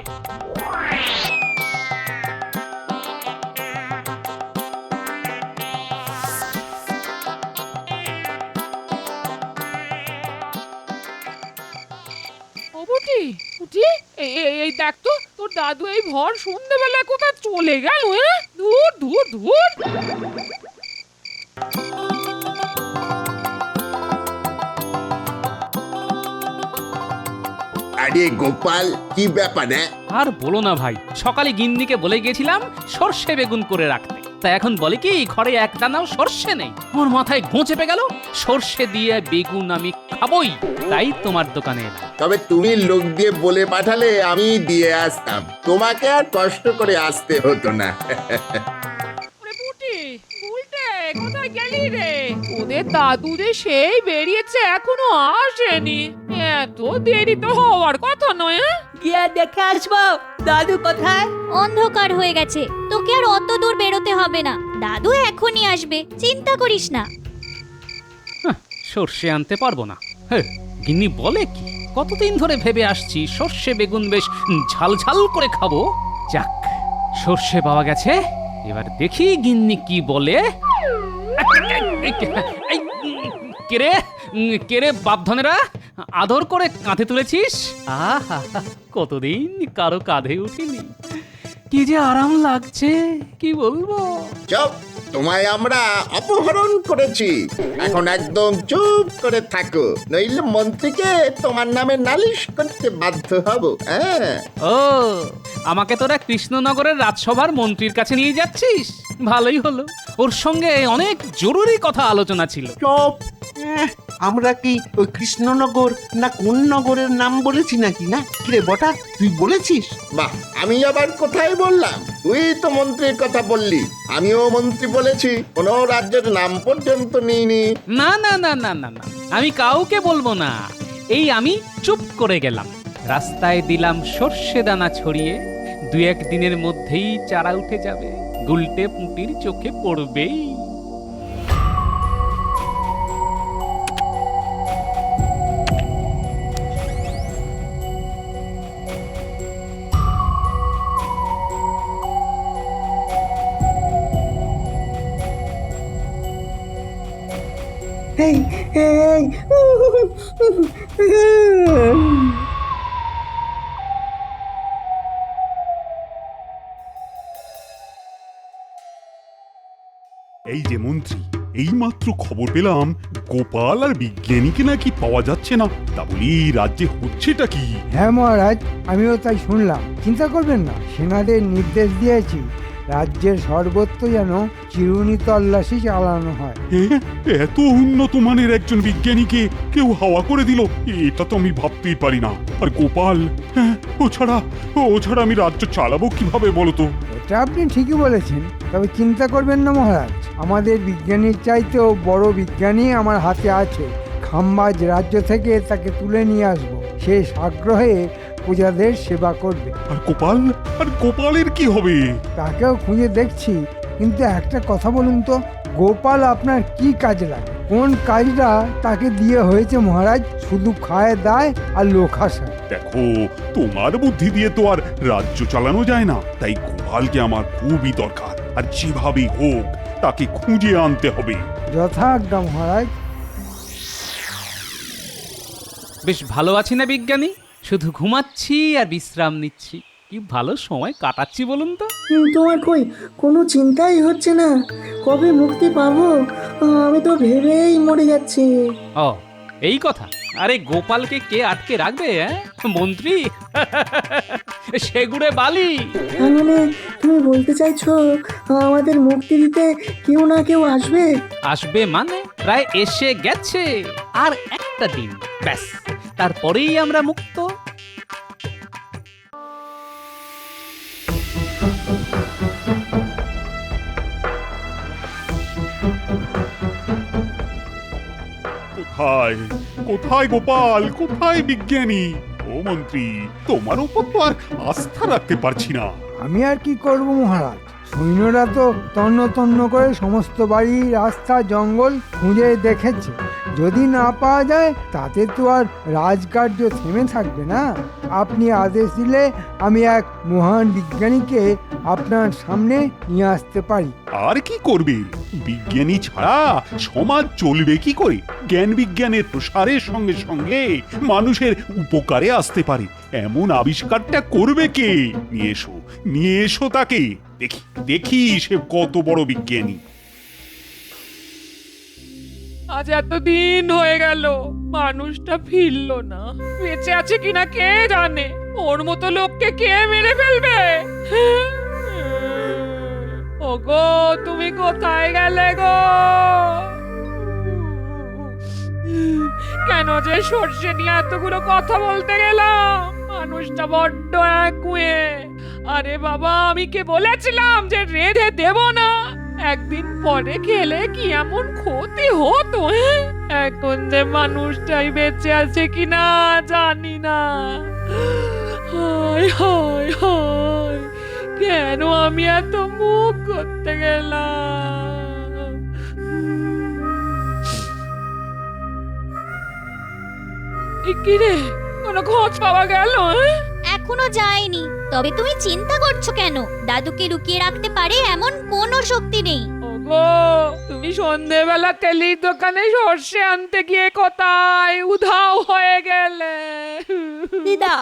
এই দেখ তো, তোর দাদু এই ভর সন্ধ্যেবেলা কোথায় চলে গেল? দূর দূর দূর। আরে গোপাল, কি ব্যাপার? আর বলো না ভাই, সকালে গিন্নিকে বলে গেছিলাম সর্ষে বেগুন করে রাখতে, তা এখন বলে কি ঘরে এক দানাও সর্ষে নেই। আমার মাথায় ঘুঁ চেপে গেল, সর্ষে দিয়ে বেগুন আমি খাবই, তাই তোমার দোকানে এলাম। তবে তুমি লোক দিয়ে বলে পাঠালে আমি দিয়ে আসতাম, তোমাকে আর কষ্ট করে আসতে হতো না। কোথায় গেলি রে? ওদের দাদু যে সেই বেরিয়েছে, এখনো আসেনি। এত দেরি তো হওয়ার কথা নয়। গিয়ে দেখে আসবো দাদু কোথায়। অন্ধকার হয়ে গেছে, তোকে আর অত দূর বেরোতে হবে না, দাদু এখনই আসবে, চিন্তা করিস না। সর্ষে আনতে পারবো না। গিন্নি বলে কি, কতদিন ধরে ভেবে আসছি সর্ষে বেগুন বেশ ঝাল ঝাল করে খাবো। যাক, সর্ষে পাওয়া গেছে, এবার দেখি গিন্নি কি বলে। কেরে কেরে বাপধনেরা, আদর করে কাঁধে তুলেছিস। আহা, কতদিন কারো কাঁধে উঠিনি, কি যে আরাম লাগছে কি বলবো। চুপ, তোমায় আমরা অপহরণ করেছি, এখন একদম চুপ করে থাকো, নইলে মন্ত্রীকে তোমার নামে নালিশ করতে বাধ্য হব। হ্যাঁ, ও, আমাকে তোরা কৃষ্ণনগরের রাজসভার মন্ত্রীর কাছে নিয়ে যাচ্ছিস? ভালোই হলো, ওর সঙ্গে অনেক জরুরি কথা আলোচনা ছিল। চপ, আমরা কি ওই কৃষ্ণনগর না কোন নগরের নাম বলেছি নাকি? না কিরে বটা, তুই বলেছিস? বাহ, আমি আবার কোথায় বললাম? তুই তো মন্ত্রীর কথা বললি, আমিও মন্ত্রী বলেছি, কোনো রাজ্যের নাম পর্যন্ত নিইনি। না না না না না না, আমি কাউকে বলবো না, এই আমি চুপ করে গেলাম। রাস্তায় দিলাম সর্ষে দানা ছড়িয়ে, দু এক দিনের মধ্যেই চারা উঠে যাবে, গুলটে পুঁটির চোখে পড়বেই। এই এই এই যে মন্ত্রী, এইমাত্র খবর পেলাম গোপাল আর বিজ্ঞানীকে নাকি পাওয়া যাচ্ছে না। তা বলি রাজ্যে হচ্ছেটা কি? হ্যাঁ মহারাজ, আমিও তাই শুনলাম। চিন্তা করবেন না, সেনাদের নির্দেশ দিয়েছি রাজ্যের সর্বত্র যেন চিরুনি তল্লাশি চালানো হয়। এত উন্নত মানের একজন বিজ্ঞানীকে কেউ হাওয়া করে দিল, এটা তো আমি ভাবতেই পারি না। আর গোপাল, ও ছাড়া আমি রাজ্য চালাবো কিভাবে বলতো? এটা আপনি ঠিকই বলেছেন, তবে চিন্তা করবেন না মহারাজ, আমাদের বিজ্ঞানীর চাইতেও বড় বিজ্ঞানী আমার হাতে আছে। খাম্বাজ রাজ্য থেকে তাকে তুলে নিয়ে আসবো, সে আগ্রহে প্রজাদের সেবা করবে। আর গোপালের কি হবে? তাকেও খুঁজে দেখছি, কিন্তু একটা কথা বলুন তো, গোপাল আপনার কি কাজে লাগে? কোন কাজটা তাকে দিয়ে হয়েছে মহারাজ? শুধু খায় দায় আর লোক হাসায়। দেখো, তোমার বুদ্ধি দিয়ে তো আর রাজ্য চালানো যায় না, তাই গোপালকে আমার খুবই দরকার, আর যেভাবেই হোক তাকে খুঁজে আনতে হবে। যথাজ্ঞা মহারাজ। বেশ ভালো আছি না বিজ্ঞানী, শুধু ঘুমাচ্ছি আর বিশ্রাম নিচ্ছি। কি ভালো সময় কাটাচ্ছি বলুন তো। তোমার কই কোনো চিন্তাই হচ্ছে না, কবে মুক্তি পাবো আমি তো ভেবেই মরে যাচ্ছি। ও, এই কথা। আরে গোপালকে কে আটকে রাখবে? মন্ত্রী সেগুড়ে বালি। মানে তুমি বলতে চাইছো আমাদের মুক্তি দিতে কেউ না কেউ আসবে? আসবে মানে প্রায় এসে গেছে, আর একটা দিন ব্যাস, তারপরেই আমরা মুক্ত। কোথায় গোপাল, কোথায় বিজ্ঞানী? ও মন্ত্রী, তোমার উপর তো আর আস্থা রাখতে পারছি না। আমি আর কি করব মহারাজ, সৈন্যরা তো তন্ন তন্ন করে সমস্ত বাড়ি, রাস্তা, জঙ্গল খুঁজে দেখেছে। যদি না পাওয়া যায় তাতে তো আর রাজকার্য থেমে থাকবে না। আপনি আদেশ দিলে আমি এক মহান বিজ্ঞানীকে আপনার সামনে নিয়ে আসতে পারি। আর কি করবে? বিজ্ঞানী ছাড়া সমাজ চলবে কি করে? জ্ঞান বিজ্ঞানের প্রসারের সঙ্গে সঙ্গে মানুষের উপকারে আসতে পারে এমন আবিষ্কারটা করবে কে? নিয়ে এসো তাকে, দেখি সে কত বড় বিজ্ঞানী। আজ এতদিন হয়ে গেল মানুষটা ফিরলো না। বেঁচে আছে কিনা কে জানে। ওর মতো লোককে কে মেরে ফেলবে? ওগো, তুমি কোথায় গেলে গো? কেন যে সর্ষে নিয়ে এতগুলো কথা বলতে গেলাম? মানুষটা বড্ড একগুঁয়ে। আরে বাবা, আমি কে বলেছিলাম যে রেঁধে দেব না? একদিন পরে খেলে কি এমন ক্ষতি হতো? এখন যে মানুষটাই বেঁচে আছে কিনা জানি না। হায় হায় হায়, কেন আমি এত মুখ করতে গেলাম? কি রে, কোনো খোঁজ পাওয়া গেল? এখনো যায়নি। তবে তুমি চিন্তা করছো কেন? দাদুকে লুকিয়ে রাখতে পারে এমন কোনো শক্তি নেই। ওগো, তুমি সন্ধেবেলা তেলির দোকানে সর্ষে আনতে গিয়ে কোথায় উধাও হয়ে গেলে? দিদা,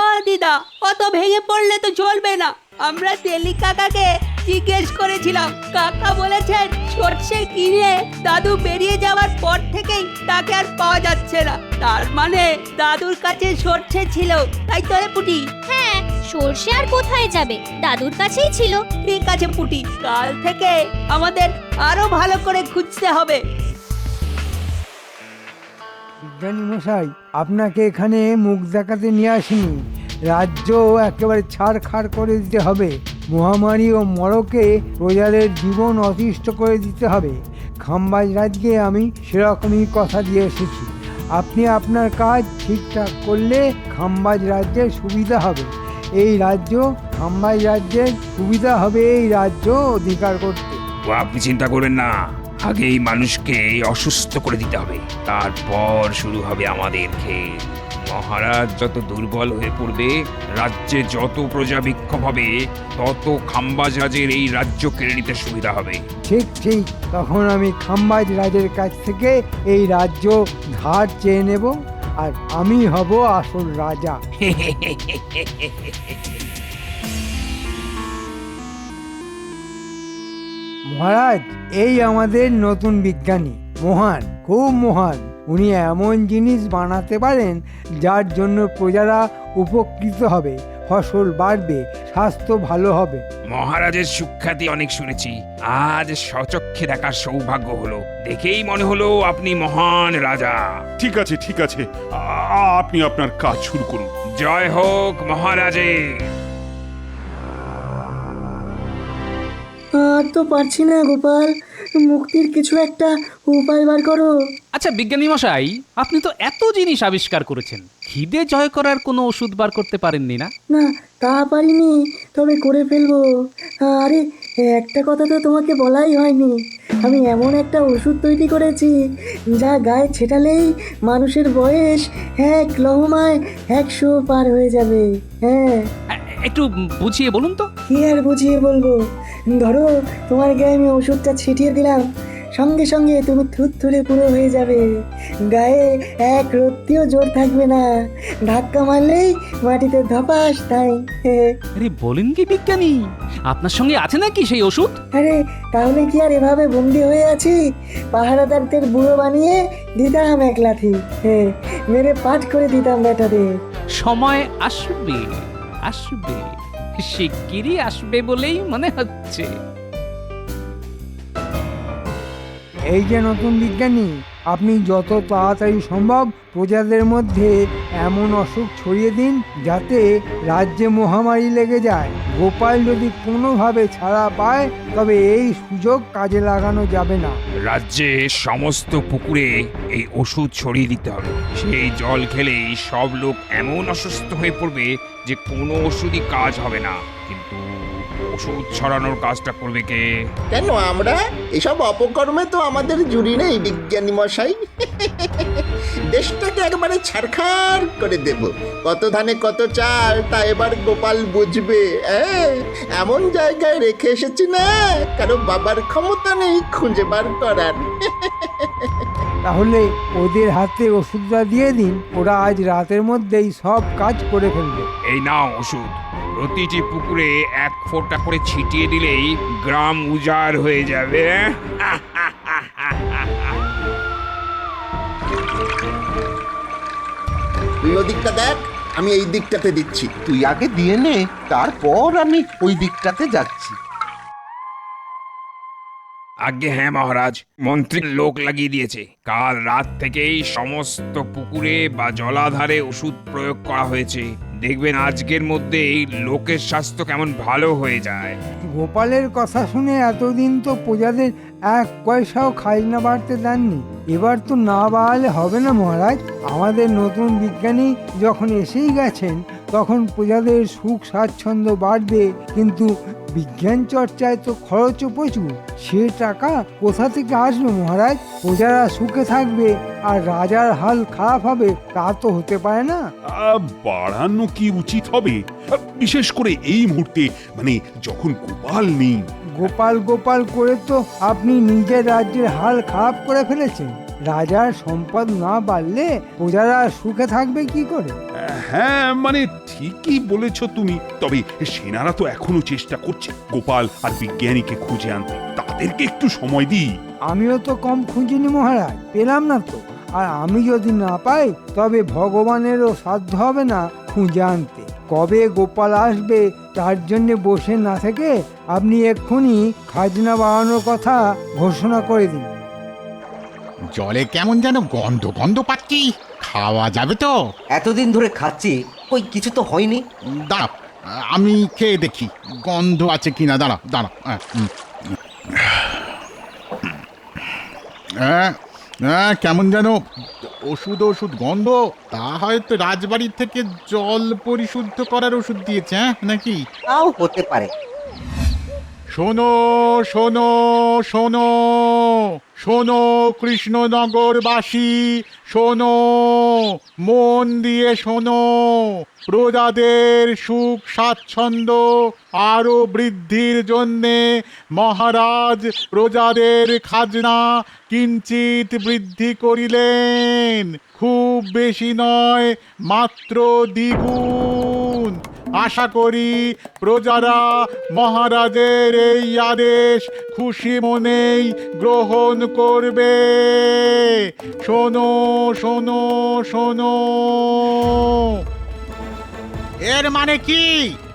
ও দিদা, অত ভেঙে পড়লে তো চলবে না। আমরা তেলি কাকাকে জিজ্ঞেস করেছিলাম। কাকা বলেছেন সর্ষে কিনে দাদু বেরিয়ে যাওয়ার পর থেকেই তাকে আর পাওয়া যাচ্ছে না। তার মানে দাদুর কাছে সর্ষে ছিল, তাই তো রে পুটি? হ্যাঁ, সর্ষে আর কোথায় যাবে, দাদুর কাছেই ছিল। ঠিক আছে পুটি, কাল থেকে আমাদের আরো ভালো করে খুঁজতে হবে। বিজ্ঞানী মশাই, আপনাকে এখানে মুখ দেখাতে নিয়ে আসিনি। রাজ্য একেবারে ছাড়খাড় করে দিতে হবে। মহামারী ও মরকে প্রজাদের জীবন অতিষ্ঠ করে দিতে হবে। খাম্বাজ রাজকে আমি সেরকমই কথা দিয়ে এসেছি। আপনি আপনার কাজ ঠিকঠাক করলে খাম্বাজ রাজ্যের সুবিধা হবে। এই রাজ্য খাম্বাজ রাজ্যের সুবিধা হবে এই রাজ্য অধিকার করতে। ও আপনি চিন্তা করবেন না, আগে এই মানুষকে অসুস্থ করে দিতে হবে, তারপর শুরু হবে আমাদের খেল। মহারাজ যত দুর্বল হয়ে পড়বে, রাজ্যে যত প্রজা বিক্ষোভ হবে, তত খাম্বাজ রাজের এই রাজ্য কেড়ে নিতে সুবিধা হবে। ঠিক ঠিক, তখন আমি খাম্বাজ রাজের কাছ থেকে এই রাজ্য ধার চেয়ে নেব, আর আমি হব আসল রাজা। মহারাজ, এই আমাদের নতুন বিজ্ঞানী, মহান, খুব মহান। উনি এমন জিনিস বানাতে পারেন যার জন্য প্রজারা উপকৃত হবে, ফসল বাড়বে, স্বাস্থ্য ভালো হবে। মহারাজের সুখ্যাতি অনেক শুনেছি, আজ স্বচক্ষে দেখার সৌভাগ্য হলো। দেখেই মনে হলো আপনি মহান রাজা। ঠিক আছে ঠিক আছে, আপনি আপনার কাজ শুরু করুন। জয় হোক মহারাজের। আর তো পারছি না গোপাল, মুক্তির কিছু একটা উপায় বার করো। আচ্ছা বিজ্ঞানী মশাই, আপনি তো এত জিনিস আবিষ্কার করেছেন, খিদে জয় করার কোনো ওষুধ বার করতে পারেননি না? না, তা পারিনি, তবে করে ফেলবো। আরে, একটা কথা তো তোমাকে বলাই হয়নি। আমি এমন একটা ওষুধ তৈরি করেছি যা গায়ে ছেটালেই মানুষের বয়স 1 লহমায় 100 পার হয়ে যাবে। হ্যাঁ, একটু বুঝিয়ে বলুন তো। কি আর বুঝিয়ে বলবো? ধরো, তোমার গায়ে আমি ওষুধটা ছিটিয়ে দিলাম, সঙ্গে সঙ্গে তুমি থুরথুরে পুরো হয়ে যাবে। গায়ে এক রত্তিও জোর থাকবে না, ধাক্কা মারলেই মাটিতে ধপাস তাই। আরে বলেন কি বিজ্ঞানী, আপনার সঙ্গে আছে নাকি সেই ওষুধ? আরে, তাহলে কি আর এভাবে বন্দি হয়ে আছি? পাহারাদারদের বুড়ো বানিয়ে দিতাম এক লাথি, মেরে পাঠ করে দিতাম বেটাদের। সময় আসবে, আসবে, শিগগিরই আসবে বলেই মনে হচ্ছে। এই যে নতুন বিজ্ঞানী, আপনি যত তাড়াতাড়ি সম্ভব প্রজাদের মধ্যে এমন অসুখ ছড়িয়ে দিন যাতে রাজ্যে মহামারী লেগে যায়। গোপাল যদি কোনোভাবে ছাড়া পায়, তবে এই সুযোগ কাজে লাগানো যাবে না। রাজ্যে সমস্ত পুকুরে এই ওষুধ ছড়িয়ে দিতে হবে। সেই জল খেলেই সব লোক এমন অসুস্থ হয়ে পড়বে যে কোনো ওষুধই কাজ হবে না। কিন্তু ওষুধ ছড়ানোর কাজটা করবে কে? কেন আমরা? এসব অপকর্মে তো আমাদের জুড়ি নেই বিজ্ঞানী মশাই। দেশটাকে একবারে ছারখার করে দেব। কত ধানে কত চাল, তা এবার গোপাল বুঝবে। এমন জায়গায় রেখে এসেছি না, কারো বাবার ক্ষমতা নেই খুঁজে বার করার। তাহলে ওদের হাতে ওষুধটা দিয়ে দিন, ওরা আজ রাতের মধ্যেই সব কাজ করে ফেলবে। এই নাও ওষুধ, প্রতিটি পুকুরে 1 ফোঁটা করে ছিটিয়ে দিলেই গ্রাম উজাড় হয়ে যাবে। তুই ওদিকটা দেখ, আমি এই দিকটাতে দিচ্ছি। তুই আগে দিয়ে নে, তারপর আমি ওই দিকটাতে যাচ্ছি। আগে হ্যাঁ মহারাজ, মন্ত্রী লোক লাগিয়ে দিয়েছে। কাল রাত থেকেই সমস্ত পুকুরে বা জলাধারে ওষুধ প্রয়োগ করা হয়েছে। দেখবেন আজকের মধ্যেই লোকের স্বাস্থ্য কেমন ভালো হয়ে যায়। গোপালের কথা শুনে এতদিন তো প্রজাদের এক পয়সাও খাজনা বাড়তে দেননি, এবার তো না বাড়ালে হবে না মহারাজ। আমাদের নতুন বিজ্ঞানী যখন এসেই গেছেন তখন প্রজাদের সুখ স্বাচ্ছন্দ্য বাড়বে, কিন্তু বিজ্ঞান চর্চায় তো খরচও প্রচুর। সে টাকা কোথা থেকে আসবে মহারাজ? প্রজারা সুখে থাকবে আর রাজার হাল খারাপ হবে, তা তো হতে পারে না। বাড়ানো কি উচিত হবে, বিশেষ করে এই মুহূর্তে, মানে যখন গোপাল নেই। গোপাল গোপাল করে তো আপনি নিজের রাজ্যের হাল খারাপ করে ফেলেছেন। রাজার সম্পদ না বাড়লে প্রজারা সুখে থাকবে কি করে? হ্যাঁ মানে ঠিকই বলেছ তুমি, তবে সেনারা তো এখনো চেষ্টা করছে গোপাল আর বিজ্ঞানীকে খুঁজে আনতে। তাদেরকে একটু সময় দিই। আমিও তো কম খুঁজিনি মহারাজ, পেলাম না তো। আর আমি যদি না পাই তবে ভগবানেরও সাধ্য হবে না খুঁজে আনতে। কবে গোপাল আসবে তার জন্য বসে না থেকে আপনি এক্ষুনি খাজনা বাড়ানোর কথা ঘোষণা করে দিন। জলে কেমন যেন গন্ধ গন্ধ পাচ্ছি, খাওয়া যাবে তো? এতদিন ধরে খাচ্ছি, কই কিছু তো হয়নি। দাঁড়া, আমি খেয়ে দেখি গন্ধ আছে কিনা। দাঁড়া দাঁড়া, কেমন যেন ওষুধ ওষুধ গন্ধ। তা হয়তো রাজবাড়ির থেকে জল পরিশুদ্ধ করার ওষুধ দিয়েছে, নাকি? তাও হতে পারে। শোনো শোনো শোনো শোনো কৃষ্ণনগরবাসী, শোনো, মন দিয়ে শোনো। প্রজাদের সুখ স্বাচ্ছন্দ্য আরো বৃদ্ধির জন্যে মহারাজ প্রজাদের খাজনা কিঞ্চিত বৃদ্ধি করিলেন। খুব বেশি নয়, মাত্র দ্বিগুণ। আশা করি প্রজারা মহারাজের এই আদেশ খুশি মনেই গ্রহণ করবে। শোনো শোনো শোনো। এর মানে কি?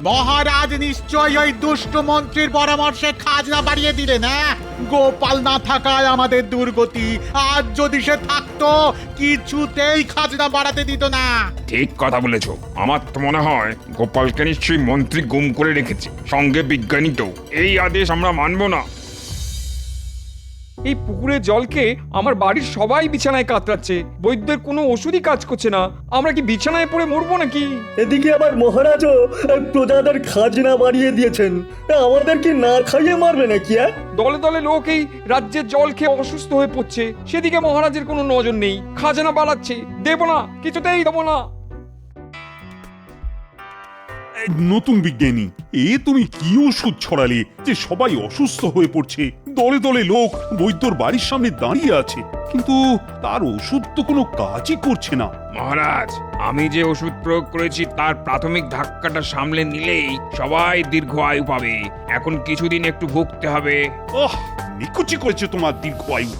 মহারাজ নিশ্চয়ই ওই দুষ্ট মন্ত্রীর পরামর্শে খাজনা বাড়িয়ে দিলেন, হ্যাঁ? গোপাল না থাকায় আমাদের দুর্গতি। আজ যদি সে থাকতো কিছুতেই খাজনা বাড়াতে দিত না। ঠিক কথা বলেছ। আমার তো মনে হয় গোপালকে নিশ্চয়ই মন্ত্রী গুম করে রেখেছে, সঙ্গে বিজ্ঞানীকেও। এই আদেশ আমরা মানব না। এই পুকুরের জলকে আমার বাড়ির সবাই বিছানায় কাতরাচ্ছে। বৈদ্যের কোনো ওষুধই কাজ করছে না। আমরা কি বিছানায় পড়ে মরবো নাকি? এদিকে আবার মহারাজও প্রজাদের খাজনা বাড়িয়ে দিয়েছেন। আমাদের কি না খাইয়ে মারবে নাকি? দলে দলে লোক এই রাজ্যের জল খেয়ে অসুস্থ হয়ে পড়ছে, সেদিকে মহারাজের কোনো নজর নেই। খাজনা বাড়াচ্ছে, দেবো না, কিছুতেই দেবো না। নতুন বিজ্ঞানী, এ তুমি কি ওষুধ ছড়ালে যে সবাই অসুস্থ হয়ে পড়ছে? দলে দলে লোক বৈদ্যর বাড়ির সামনে দাঁড়িয়ে আছে, কিন্তু তার ওষুধ তো কোনো কাজই করছে না। মহারাজ, আমি যে ওষুধ প্রয়োগ করেছি তার প্রাথমিক ধাক্কাটা সামলে নিলেই সবাই দীর্ঘ আয়ু পাবে। এখন কিছুদিন একটু ভুগতে হবে। নিকুচি করেছে তোমার দীর্ঘ আয়ু।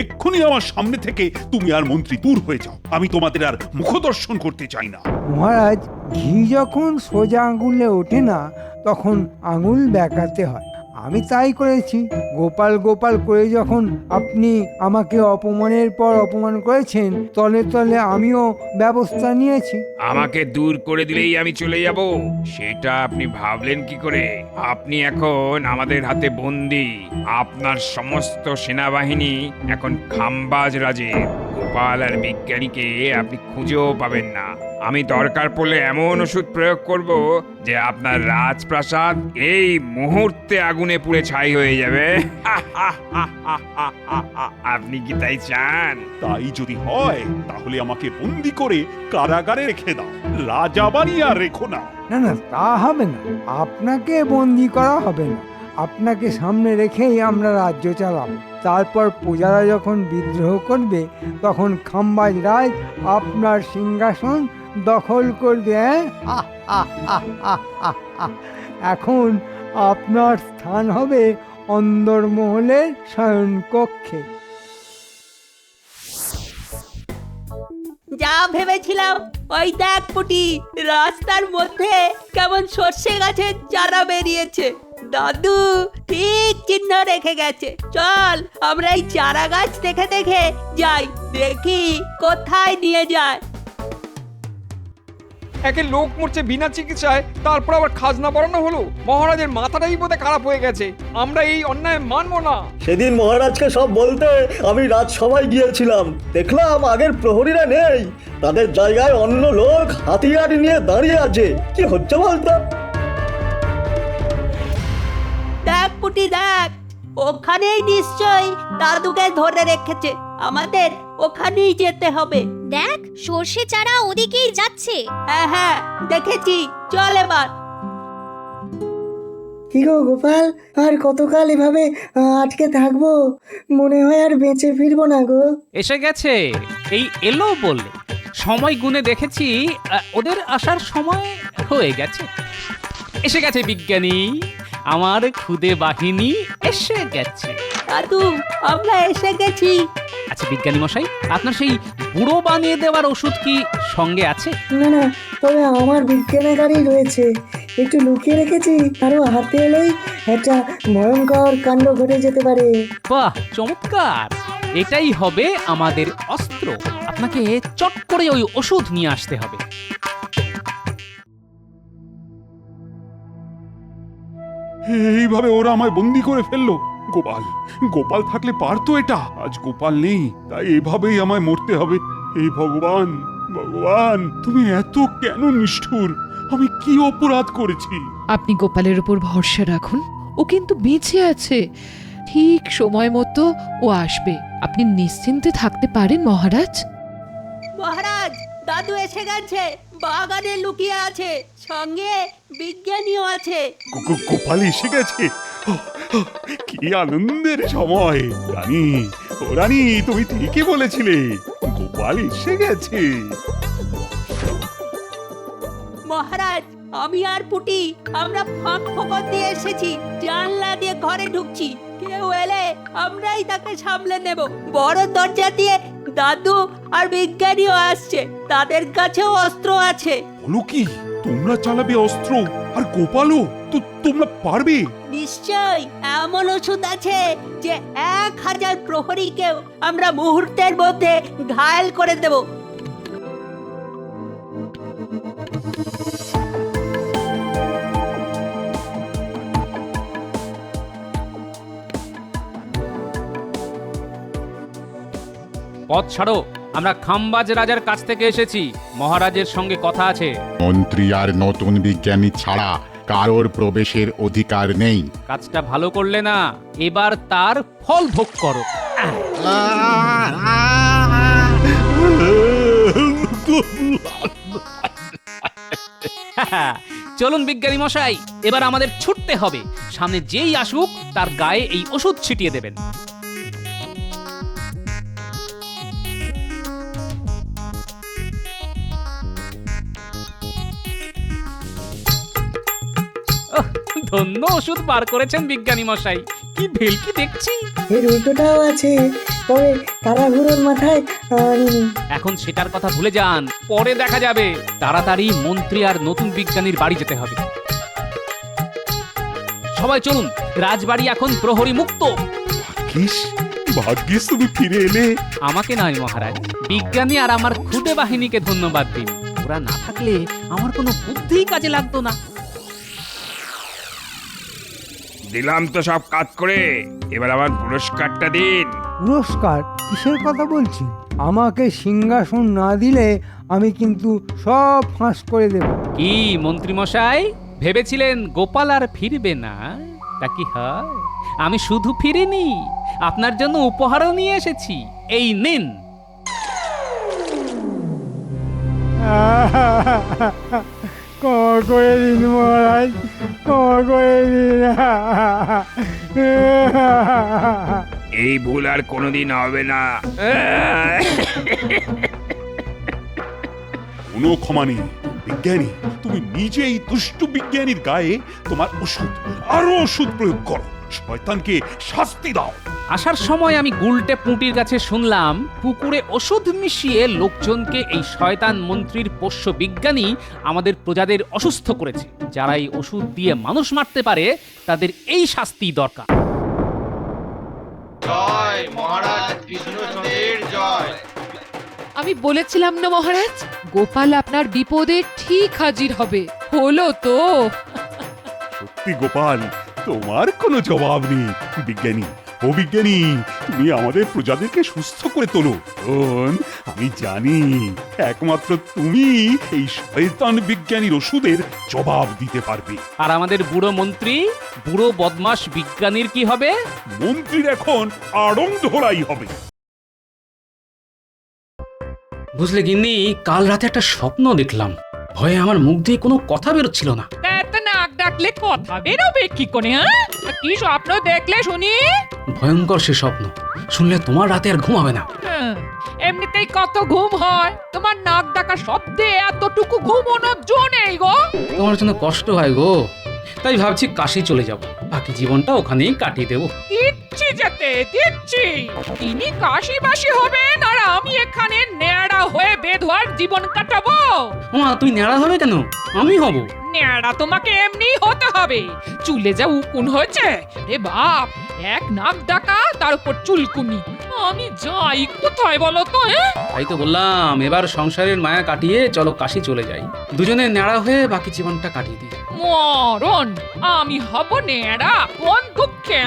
এক্ষুনি আমার সামনে থেকে তুমি আর মন্ত্রী দূর হয়ে যাও। আমি তোমাদের আর মুখদর্শন করতে চাই না। মহারাজ, ঘি যখন সোজা আঙুলে ওঠে না তখন আঙুল বেঁকাতে হয়। আমি তাই করেছি। গোপাল গোপাল করে যখন আপনি আমাকে অপমানের পর অপমান করেছেন, তলে তলে আমিও ব্যবস্থা নিয়েছি। আমাকে দূর করে দিলেই আমি চলে যাব, সেটা আপনি ভাবলেন কি করে? আপনি এখন আমাদের হাতে বন্দী। আপনার সমস্ত সেনাবাহিনী এখন খাম্বাজ রাজের। গোপাল আর বিজ্ঞানীকে আপনি খুঁজেও পাবেন না। আমি দরকার পড়লে এমন ওষুধ প্রয়োগ করব যে আপনার রাজপ্রাসাদ এই মুহূর্তে আগুনে পুড়ে ছাই হয়ে যাবে। আপনি কি তাই চান? তাই যদি হয় তাহলে আমাকে বন্দি করে কারাগারে রেখে দাও, রাজাবাড়ি আর রেখো না। না না, তা হবে না। আপনাকে বন্দি করা হবে না। আপনাকে সামনে রেখেই আমরা রাজ্য চালাবো। তারপর প্রজারা যখন বিদ্রোহ করবে তখন খাম্বাজ রাজ আপনার সিংহাসন দখল করবে। এখন আপনার স্থান হবে যা ভেবেছিলাম ওই দেখ পুটি, রাস্তার মধ্যে কেমন সর্ষে গাছের চারা বেরিয়েছে। দাদু ঠিক চিহ্ন রেখে গেছে। চল আমরা এই চারা গাছ দেখে দেখে যাই, দেখি কোথায় নিয়ে যায়। একে লোক মরছে বিনা চিকিৎসায়, তারপর আবার খাজনা বাড়ানো হলো। মহারাজের মাথাটাই বোধহয় খারাপ হয়ে গেছে। আমরা এই অন্যায় মানবো না। সেদিন মহারাজকে সব বলতে আমি রাজসভায় গিয়েছিলাম, দেখলাম আগের প্রহরীরা নেই, তাদের জায়গায় অন্য লোক হাতিয়ার নিয়ে দাঁড়িয়ে আছে। কি হচ্ছে বলতো? দেখ পুটি দেখ, ওখানেই নিশ্চয়ই দাদুকে ধরে রেখেছে। আমাদের ওখানেই যেতে হবে। দেখ সর্ষে চারা ওদিকেই যাচ্ছে। হ্যাঁ হ্যাঁ দেখেছি, চল এবার। কি গো গোপাল, আর কতকাল এভাবে আটকে থাকবো? মনে হয় আর বেঁচে ফিরবো না গো। এসে গেছে, এই এলো বলে সময় গুনে দেখেছি ওদের আসার সময় হয়ে গেছে। এসে গেছে বিজ্ঞানী, আমার খুদে বাহিনী এসে গেছে। দাদু আমরা এসে গেছি। আচ্ছা বিজ্ঞানী মশাই, আপনার সেই বুড়ো বানিয়ে দেওয়ার ওষুধ কি সঙ্গে আছে? না না, তবে আমার বিজ্ঞানাগারই রয়েছে, একটু লুকিয়ে রেখেছি। আরো হাতে এলেই একটা ভয়ঙ্কর কাণ্ড ঘটে যেতে পারে। বাহ চমৎকার, এটাই হবে আমাদের অস্ত্র। আপনাকে চট করে ওই ওষুধ নিয়ে আসতে হবে। এইভাবে ওরা আমায় বন্দি করে ফেললো। গোপাল গোপাল থাকলে পারতো এটা। আজ গোপাল নেই, তাই এভাবেই আমায় মরতে হবে। এই ভগবান, ভগবান তুমি এত কেন নিষ্ঠুর? আমি কি অপরাধ করেছি? আপনি গোপালের উপর ভরসা রাখুন, ও কিন্তু বেঁচে আছে। ঠিক সময় মতো ও আসবে, আপনি নিশ্চিন্তে থাকতে পারেন মহারাজ। মহারাজ দাদু এসে গেছে, বাগানে লুকিয়ে আছে, সঙ্গে বিজ্ঞানীও আছে। গোপাল এসে গেছে, কি আনন্দের সময়। রানী, ও রানী তুমি ঠিকই বলেছিলে, গোপাল এসে গেছে। মহারাজ আমি আর পুটি আমরা ফাঁক ফোকর দিয়ে এসেছি, জানলা দিয়ে ঘরে ঢুকছি। কেউ এলে আমরাই তাকে সামলে নেব। বড় দরজা দিয়ে দাদু আর বিজ্ঞানীও আসছে, তাদের কাছেও অস্ত্র আছে। বলো কি, তোমরা চালাবে অস্ত্র? আর গোপালও? তো তোমরা পারবে? নিশ্চয়, এমন ওষুধ আছে যে 1000 প্রহরীকেও আমরা মুহূর্তের মধ্যে ঘায়েল করে দেব। পথ ছাড়ো, আমরা খাম্বাজ রাজার কাছ থেকে এসেছি, মহারাজের সঙ্গে কথা আছে। মন্ত্রী আর নতুন বিজ্ঞানী ছাড়া কারোর প্রবেশের অধিকার নেই। কাজটা ভালো করলে না, এবার তার ফল ভোগ করো। চলুন বিজ্ঞানী মশাই, এবার আমাদের ছুটতে হবে। সামনে যেই আসুক তার গায়ে এই ওষুধ ছিটিয়ে দেবেন। ধন্য ওষুধ বার করেছেন বিজ্ঞানী মশাই, কি ভেলকি দেখছি। এর উল্টোটাও আছে, তবে তাড়াহুড়োর মাথায় আনিনি। এখন সেটার কথা ভুলে যান, পরে দেখা যাবে। তাড়াতাড়ি মন্ত্রী আর নতুন বিজ্ঞানীর বাড়ি যেতে হবে। সবাই চলুন, রাজবাড়ি এখন প্রহরী মুক্ত। ভাগ্যিস তুমি ফিরে এলে। আমাকে নয় মহারাজ, বিজ্ঞানী আর আমার খুদে বাহিনীকে ধন্যবাদ দিন। ওরা না থাকলে আমার কোনো বুদ্ধিই কাজে লাগতো না। দিলাম তো সব কাজ করে, এবার আমার পুরস্কারটা দিন। পুরস্কার? কিসের কথা বলছি? আমাকে সিংহাসন না দিলে আমি কিন্তু সব ফাঁস করে দেব। কি মন্ত্রী মশাই, ভেবেছিলেন গোপাল আর ফিরবে না? তা কি হয়? আমি শুধু ফিরিনি, আপনার জন্য উপহারও নিয়ে এসেছি। এই নিন। ক্ষমা করে দিন মহারাজ, ক্ষমা করে দিন। এই ভুল আর কোনোদিন হবে না। কোনো ক্ষমা নেই। বিজ্ঞানী, তুমি নিজেই দুষ্টু বিজ্ঞানীর গায়ে তোমার ওষুধ, আরো ওষুধ প্রয়োগ করো। শয়তানকে শাস্তি দাও। আসার সময় আমি গুলটে পুঁটির কাছে শুনলাম পুকুরে ওষুধ মিশিয়ে লোকজনকে এই শয়তান মন্ত্রীর পোষ্য বিজ্ঞানী আমাদের প্রজাদের অসুস্থ করেছে। যারা এই ওষুধ দিয়ে মানুষ মারতে পারে তাদের এই শাস্তি দরকার। জয় মহারাজ কৃষ্ণচন্দ্রের জয়। আমি বলেছিলাম না মহারাজ, গোপাল আপনার বিপদে ঠিক হাজির হবে। হলো তো। সত্যি গোপাল, তোমার কোনো জবাব নেই। বিজ্ঞানী, ও বিজ্ঞানী, তুমি আমাদের প্রজাদেরকে সুস্থ করে তোলো। কারণ আমি জানি একমাত্র তুমি এই শয়তান বিজ্ঞানীর ওষুধের জবাব দিতে পারবে। আর আমাদের বুড়ো মন্ত্রী, বুড়ো বদমাশ বিজ্ঞানীর কি হবে? মন্ত্রীর এখন আড়ং ধরাই হবে। বুঝলে গিন্নি, কাল রাতে একটা স্বপ্ন দেখলাম। ভয়ে আমার মুখ দিয়ে কোনো কথা বেরোচ্ছিল না। এত নাক ডাকলে কথা বেরোবে কি করে? হ্যাঁ, কি স্বপ্ন দেখলে শুনি? ভয়ঙ্কর সে স্বপ্ন, শুনলে তোমার রাতে আর ঘুমাবে না। এমনিতেই কত ঘুম হয়, তোমার নাক ডাকা শব্দে এতটুকু ঘুমানোর জো নেই গো। তোমার জন্য কষ্ট হয় গো, তাই ভাবছি কাশি চলে যাব, বাকি জীবনটা ওখানেই কাটিয়ে দেবো। দিচ্ছি যেতে দিচ্ছি। তিনি কাশি বাসি হবেন আর আমি এখানে ন্যাড়া হয়ে বেধোয়ার জীবন কাটাবো। মা, তুমি ন্যাড়া হবে কেন? আমি হব। ন্যাড়া তোমাকে এমনি হতে হবে। চুলে যা উকুন হয়েছে রে বাপ, এক নাক ডাকা তার উপর চুলকুনি। আমি যাই কোথায় বলো তো? তাই তো বললাম, এবার সংসারের মায়া কাটিয়ে চলো কাশি চলে যাই, দুজনে ন্যাড়া হয়ে বাকি জীবনটা কাটিয়ে দিই। মরণ, আমি হব ন্যাড়া? কোন দুঃখে?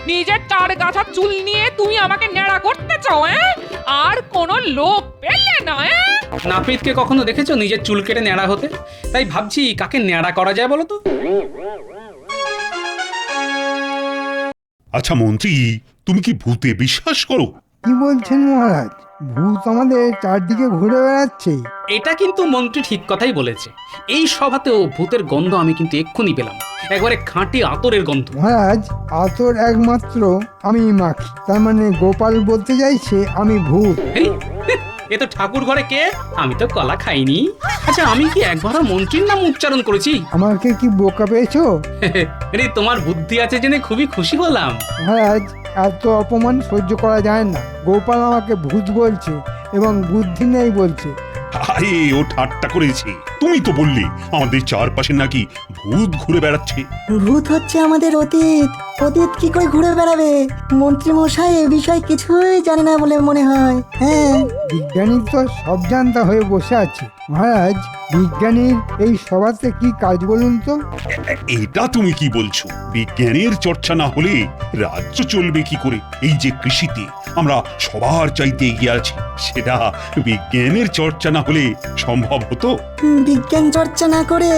নিজের তার গাছা চুল নিয়ে তুমি আমাকে ন্যাড়া করতে চাও? আর কোন লোক পেলে না? নাপিতকে কখনো দেখেছো নিজের চুল কেটে ন্যাড়া হতে? তাই ভাবছি কাকে ন্যাড়া করা যায় বলো তো। আচ্ছা মন্ত্রী, তুমি কি ভূতে বিশ্বাস করো? কি বলছেন মহারাজ? ভূত আমাদের চারদিকে ঘুরে বেড়াচ্ছে। এটা কিন্তু মন্ত্রী ঠিক কথাই বলেছে। এই সভাতেও ভূতের গন্ধ আমি কিন্তু এক্ষুনি পেলাম, একবারে খাঁটি আতরের গন্ধ। মহারাজ, আতর একমাত্র আমি মাখি, তার মানে গোপাল বলতে চাইছে আমি ভূত। এ তো ঠাকুর ঘরে কে? আমি তো কলা খাইনি। আচ্ছা, আমি কি একবারও মন্ত্রীর নাম উচ্চারণ করেছি? আমাকে কি বোকা পেয়েছো? আরে, তোমার বুদ্ধি আছে জেনে খুবই খুশি হলাম। মহারাজ, এত অপমান সহ্য করা যায় না। গোপাল আমাকে ভূত বলছে এবং বুদ্ধি নেই বলছে। আরে, ও ঠাট্টা করেছে। তুমি তো বললে আমাদের চারপাশে নাকি ভূত ঘুরে বেড়াচ্ছে। ভূত হচ্ছে আমাদের অতীত। অতীত কি করে ঘুরে বেড়াবে? মন্ত্রী মশাই এ বিষয়ে কিছুই জানে না বলে মনে হয়। হ্যাঁ, বিজ্ঞানী তো সব জানতা হয়ে বসে আছে। মহারাজ, বিজ্ঞানীর এই সভাতে কি কাজ বলুন তো? এটা তুমি কি বলছো? বিজ্ঞানের চর্চা না হলে রাজ্য চলবে কি করে? এই যে কৃষিতে আমরা সবার চাইতে এগিয়ে আছি, সেটা বিজ্ঞানের চর্চা না হলে সম্ভব হতো? বিজ্ঞান চর্চা না করে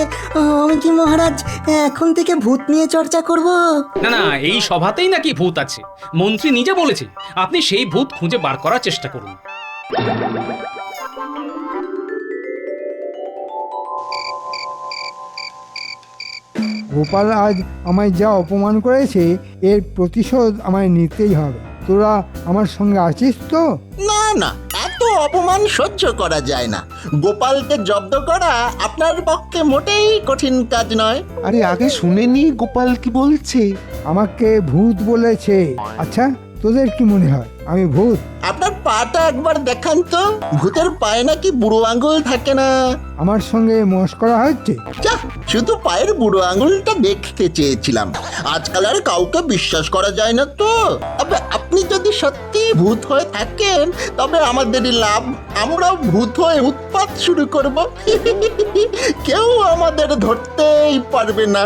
আমি কি মহারাজ এখন থেকে ভূত নিয়ে চর্চা করব? না না, এই সভাতেই নাকি ভূত আছে। মন্ত্রী নিজে বলেছে, আপনি সেই ভূত খুঁজে বার করার চেষ্টা করুন। গোপাল আজ আমায় যা অপমান করেছে, এর প্রতিশোধ আমায় নিতেই হবে। তোরা আমার সঙ্গে আছিস তো? না না, এত অপমান সহ্য করা যায় না। গোপালকে জব্দ করা আপনার পক্ষে মোটেই কঠিন কাজ নয়। আরে আগে শুনেনি গোপাল কি বলছে? আমাকে ভূত বলেছে। আচ্ছা, তোদের কি মনে হয় আমি ভূত? আপনার পাটা একবার দেখান তো। ভূতের পায়ে নাকি বুড়ো আঙুল থাকে না? আমার সঙ্গে মস্করা হচ্ছে? যা, শুধু পায়ের বুড়ো আঙুলটা দেখতে চেয়েছিলাম। আজকাল আর কাউকে বিশ্বাস করা যায় না তো। তবে আপনি যদি সত্যি ভূত হয়ে থাকেন তবে আমাদেরই লাভ। আমরাও ভূত হয়ে উৎপাত শুরু করব। কেউ আমাদের ধরতেই পারবে না।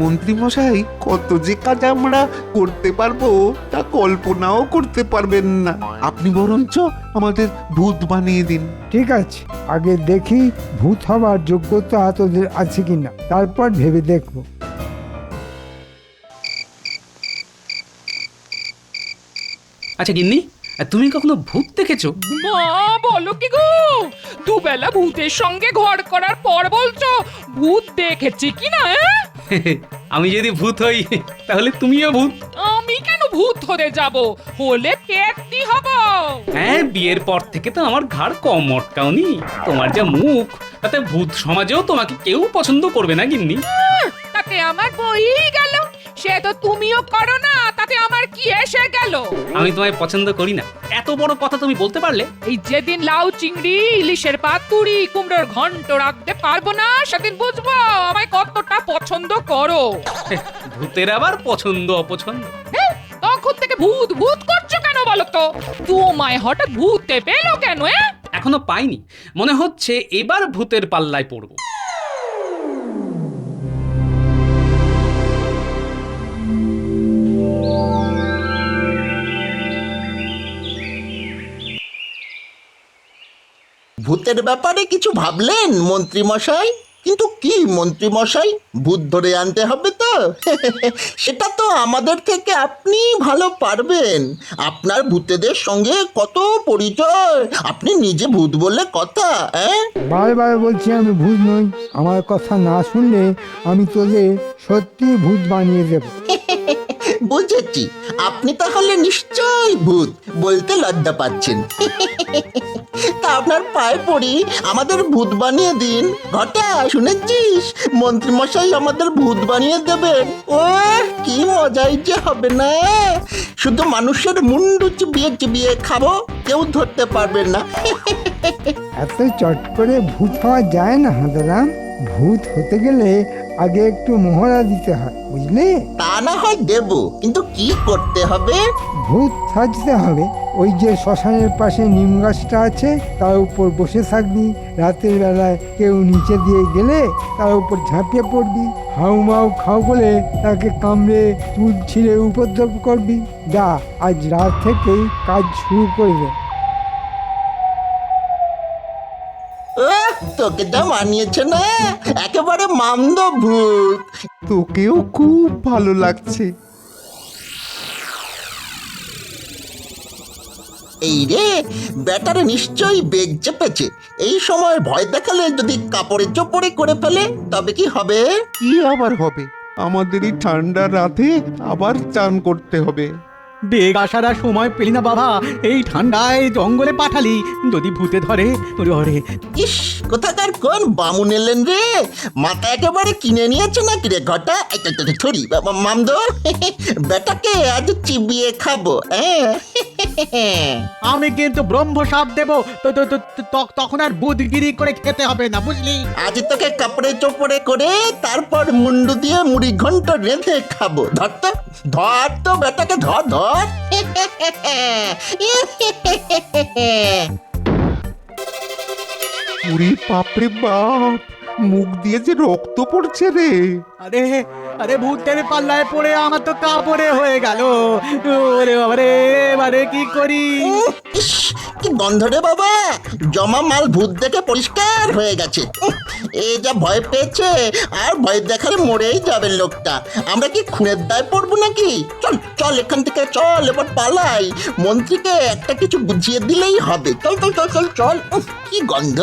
মন্ত্রী মশাই, কত যে কাজ আমরা করতে পারবো তা কল্পনাও করতে পারবেন না। আপনি বরঞ্চ আমাদের ভূত বানিয়ে দিন। ঠিক আছে, আগে দেখি ভূত হবার যোগ্যতা তোদের আছে কিনা, তারপর ভেবে দেখবো। আচ্ছা গিন্নি, তুমি কখনো ভূত দেখেছো? মা, বলো কি গো? দুবেলা ভূতের সঙ্গে ঘর করার পর বলছো ভূত দেখেছি কিনা? আমি যদি ভূত হই তাহলে তুমিও ভূত। আমি কেন ভূত হতে যাব? হলে পেটনি হব। হ্যাঁ, বিয়ের পর থেকে তো আমার ঘাড় কম মটকাওনি। তোমার যা মুখ, তাতে ভূত সমাজেও তোমাকে কেউ পছন্দ করবে না গিন্নি। তাতে আমার বই গেল। সে তো তুমিও করো না, তাতে আমার কি এসে গেল। আমি তোমায় পছন্দ করি না, এত বড় কথা তুমি বলতে পারলে? এই যেদিন লাউ চিংড়ি ইলিশের পাতুরি কুমড়োর ঘন্ট রাখতে পারবো না সেদিন বুঝবো আমায় কতটা পছন্দ করো। ভূতের আবার পছন্দ অপছন্দ? তখন থেকে ভূত ভূত করছো কেন বলো তো? তোমায় হঠাৎ ভূতে পেলো কেন? এখনো পাইনি, মনে হচ্ছে এবার ভূতের পাল্লায় পড়বো। ভূতের ব্যাপারে কিছু ভাবলেন মন্ত্রী মশাই? কিন্তু কি মন্ত্রী মশাই, ভূত ধরে আনতে হবে তো? সেটা তো আমাদের থেকে আপনি ভালো পারবেন। আপনার ভূতেদের সঙ্গে কত পরিচয়, আপনি নিজে ভূত বললে কথা। বারবার বলছি আমি ভূত নই। আমার কথা না শুনলে আমি তোদের সত্যি ভূত বানিয়ে দেব। বুঝেছি, আপনি তাহলে নিশ্চয়ই ভূত, বলতে লজ্জা পাচ্ছেন। তা আপনার পায়ে পড়ি, আমাদের ভূত বানিয়ে দিন। ঘটা, শুনেছিস মন্ত্রী মশাই আমাদের ভূত বানিয়ে দেবেন? ও কি মজাই যে হবে না! শুধু মানুষের মুন্ডু চিবিয়ে চিবিয়ে খাবো, কেউ ধরতে পারবেন না। এত চট করে ভূত হওয়া যায় না হাঁদারাম। ভূত হতে গেলে আগে একটু মহড়া দিতে হয়, বুঝলে? তা না হয় দেব, কিন্তু কি করতে হবে? ভূত সাজতে হবে। ওই যে শ্মশানের পাশে নিম গাছটা আছে, তার উপর বসে থাকবি। রাতের বেলায় কেউ নিচে দিয়ে গেলে তার উপর ঝাঁপিয়ে পড়বি। হাউ মাউ খাও বলে তাকে কামড়ে চুল ছিঁড়ে উপদ্রব করবি। যা, আজ রাত থেকেই কাজ শুরু করবে। তোকে যা মানিয়েছে না, একেবারে মামদ ভূত। তোকেও খুব ভালো লাগছে। এই রে, ব্যাটারে নিশ্চয়ই বেগ চেপেছে। এই সময় ভয় দেখালে যদি কাপড়ে চোপড়ে করে ফেলে তবে কি হবে? কি আবার হবে? আমাদের এই ঠান্ডা রাতে আবার চান করতে হবে। বেগ আসার আর সময় পেলি না বাবা, এই ঠান্ডায় জঙ্গলে পাঠালি, যদি ভূতে ধরে। ইস, কোথাকার কোন বামুন এলেন রে? মাথা একেবারে কিনে নিয়েছে নাকি রে ঘটা? ছড়ি মামদ, বেটাকে আজ চিবিয়ে খাবো। আমি কিন্তু ব্রহ্ম সাপ দেবো, তখন আর বুধগিরি করে খেতে হবে না, বুঝলি? আজ তোকে কাপড়ে চোপড়ে করে তারপর মুন্ডু দিয়ে মুড়ি ঘন্ট রেঁধে খাবো। ধর তো বেটাকে, ধর। পুরি বাপরে বাপ, মুখ দিয়ে যে রক্ত পড়ছে রে। আরে ভূতের পাল্লায় পড়ে আমার তো কাপড়ে হয়ে গেল। ওরে বাবারে, এবারে কি করি? কি গন্ধ রে বাবা! জমা মাল ভূত দেখে পরিষ্কার হয়ে গেছে। এ যা ভয় পেয়েছে, আর ভয় দেখালে মরেই যাবে লোকটা। আমরা কি খুনের দায় পড়বো নাকি? চল চল, এখান থেকে চল, এবার পালাই। মন্ত্রীকে একটা কিছু বুঝিয়ে দিলেই হবে। চল চল চল চল চল। কি গন্ধ!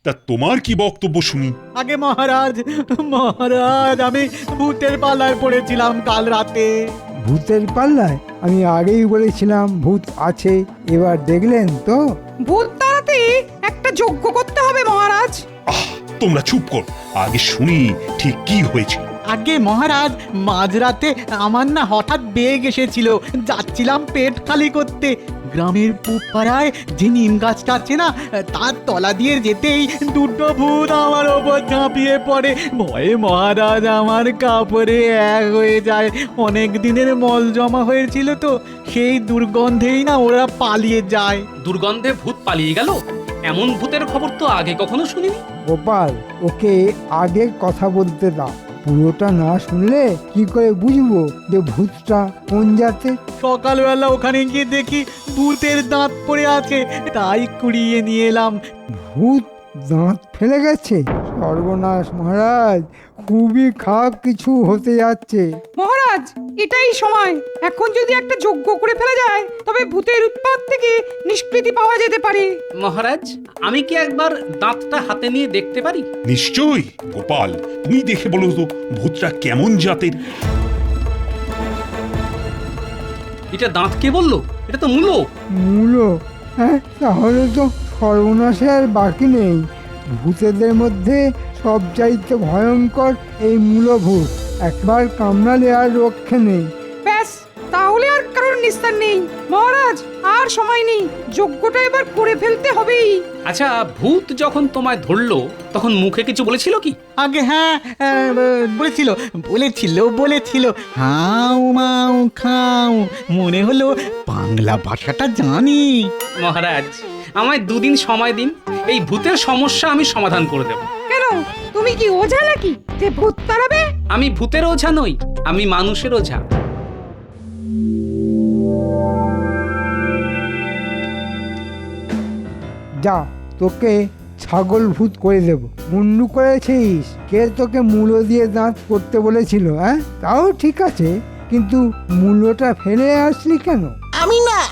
তা তোমার কি বক্তব্য শুনি? আগে মহারাজ, আমি ভূতের পাল্লায় পড়েছিলাম কাল রাতে। ভূতের পাল্লায়? আমি আগেই বলেছিলাম ভূত আছে, এবার দেখলেন তো? ভূত তাড়াতে একটা যজ্ঞ করতে হবে মহারাজ। তোমরা চুপ কর, আগে শুনি ঠিক কি হয়েছে। আগে মহারাজ, মাঝরাতে আমার না হঠাৎ বেগ এসেছিল। যাচ্ছিলাম পেট খালি করতে। গ্রামের পূব পাড়ায় যে নিম গাছটা আছে না, তার তলা দিয়ে যেতেই দুটো ভূত আমার ওপর ঝাঁপিয়ে পড়ে। ভয়ে মহারাজ আমার কাপড়ে এক হয়ে যায়। অনেক দিনের মল জমা হয়েছিল তো, সেই দুর্গন্ধেই না ওরা পালিয়ে যায়। দুর্গন্ধে ভূত পালিয়ে গেল? এমন ভূতের খবর তো আগে কখনো শুনিনি। গোপাল, ওকে আগে কথা বলতে দাও। পুরোটা না শুনলে কি করে বুঝবো যে ভূতটা কোন জাতের? সকালবেলা ওখানে গিয়ে দেখি ভূতের দাঁত পড়ে আছে, তাই কুড়িয়ে নিয়ে এলাম। ভূত দাঁত ফেলে গেছে? সর্বনাশ মহারাজ, খুবই খারাপ কিছু হতে যাচ্ছে। মহারাজ, এটাই সময়। এখন যদি একটা যজ্ঞ করে ফেলা যায় তবে ভূতের উৎপাত থেকে নিষ্কৃতি পাওয়া যেতে পারে। মহারাজ, আমি কি একবার দাঁতটা হাতে নিয়ে দেখতে পারি? নিশ্চয়ই। গোপাল, তুমি দেখে বলো তো ভূতটা কেমন জাতের। এটা দাঁত কে বললো? এটা তো মূলো। মূলো? হ্যাঁ, তাহলে তো সর্বনাশে আর বাকি নেই। ভূতেদের মধ্যে সবচাইতে ভয়ঙ্কর এই মূলভূত। একবার কামড়ালে আর রক্ষে নেই। ব্যাস, তাহলে আর কারোর নিস্তার নেই মহারাজ। আর সময় নেই, যজ্ঞটা এবার করে ফেলতে হবেই। আচ্ছা, ভূত যখন তোমায় ধরলো তখন মুখে কিছু বলেছিল কি? আগে হ্যাঁ, বলেছিল বলেছিল হাউ মাউ খাও। মনে হলো বাংলা ভাষাটা জানি। মহারাজ, আমায় 2 দিন সময় দিন, এই ভূতের সমস্যা আমি সমাধান করে দেব। কেন, তুমি কি ওঝা নাকি যে ভূত তাড়াবে? আমি ভূতের ওঝা নই, আমি মানুষের ওঝা। যা, তোকে ছাগল ভূত করে দেব। মুন্ডু করেছিস? কে তোকে মূলো দিয়ে দাঁত করতে বলেছিল? হ্যাঁ, তাও ঠিক আছে, কিন্তু মূলোটা ফেলে আসলি কেন?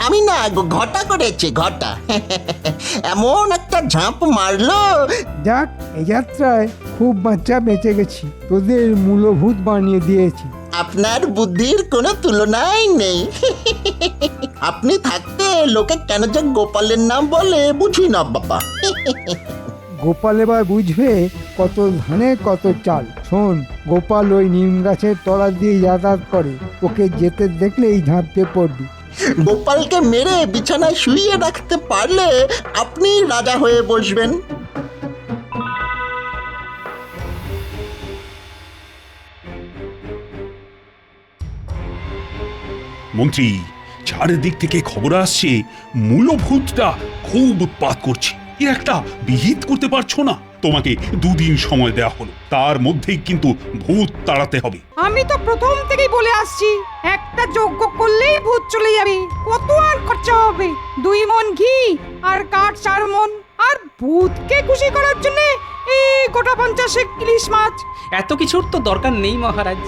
আমি না ঘটা করেছে, ঘটা। এমন একটা ঝাঁপ মারলো। যাক, এই যাত্রায় খুব বাচ্চা বেঁচে গেছি। তোদের মূলভূত বানিয়ে দিয়েছি। আপনার বুদ্ধির কোনো তুলনাই নেই। আপনি থাকতে লোকে কেন যে গোপালের নাম বলে বুঝি না বাবা। গোপাল এবার বুঝবে কত ধানে কত চাল। শোন, গোপাল ওই নিম গাছের তলা দিয়ে যাতায়াত করে। ওকে যেতে দেখলেই ঝাঁপিয়ে পড়বি। গোপালকে মেরে বিছানায় শুইয়ে রাখতে পারলে আপনি রাজা হয়ে বসবেন। মন্ত্রী, চারিদিক থেকে খবর আসছে মূলভূতটা খুব উৎপাত করছে। এর একটা বিহিত করতে পারছো না? তোমাকে 2 দিন সময় দেওয়া হলো, তার মধ্যেই কিন্তু ভূত তাড়াতে হবে। আমি তো প্রথম থেকেই বলে আসছি, একটা যজ্ঞ করলেই ভূত চলে যাবে। কত আর খরচা হবে? 2 মণ ঘি আর কাঠ 4 মণ। আর ভূতকে খুশি করার জন্য এই গোটা 50 ইলিশ মাছ। এত কিছুর তো দরকার নেই মহারাজ।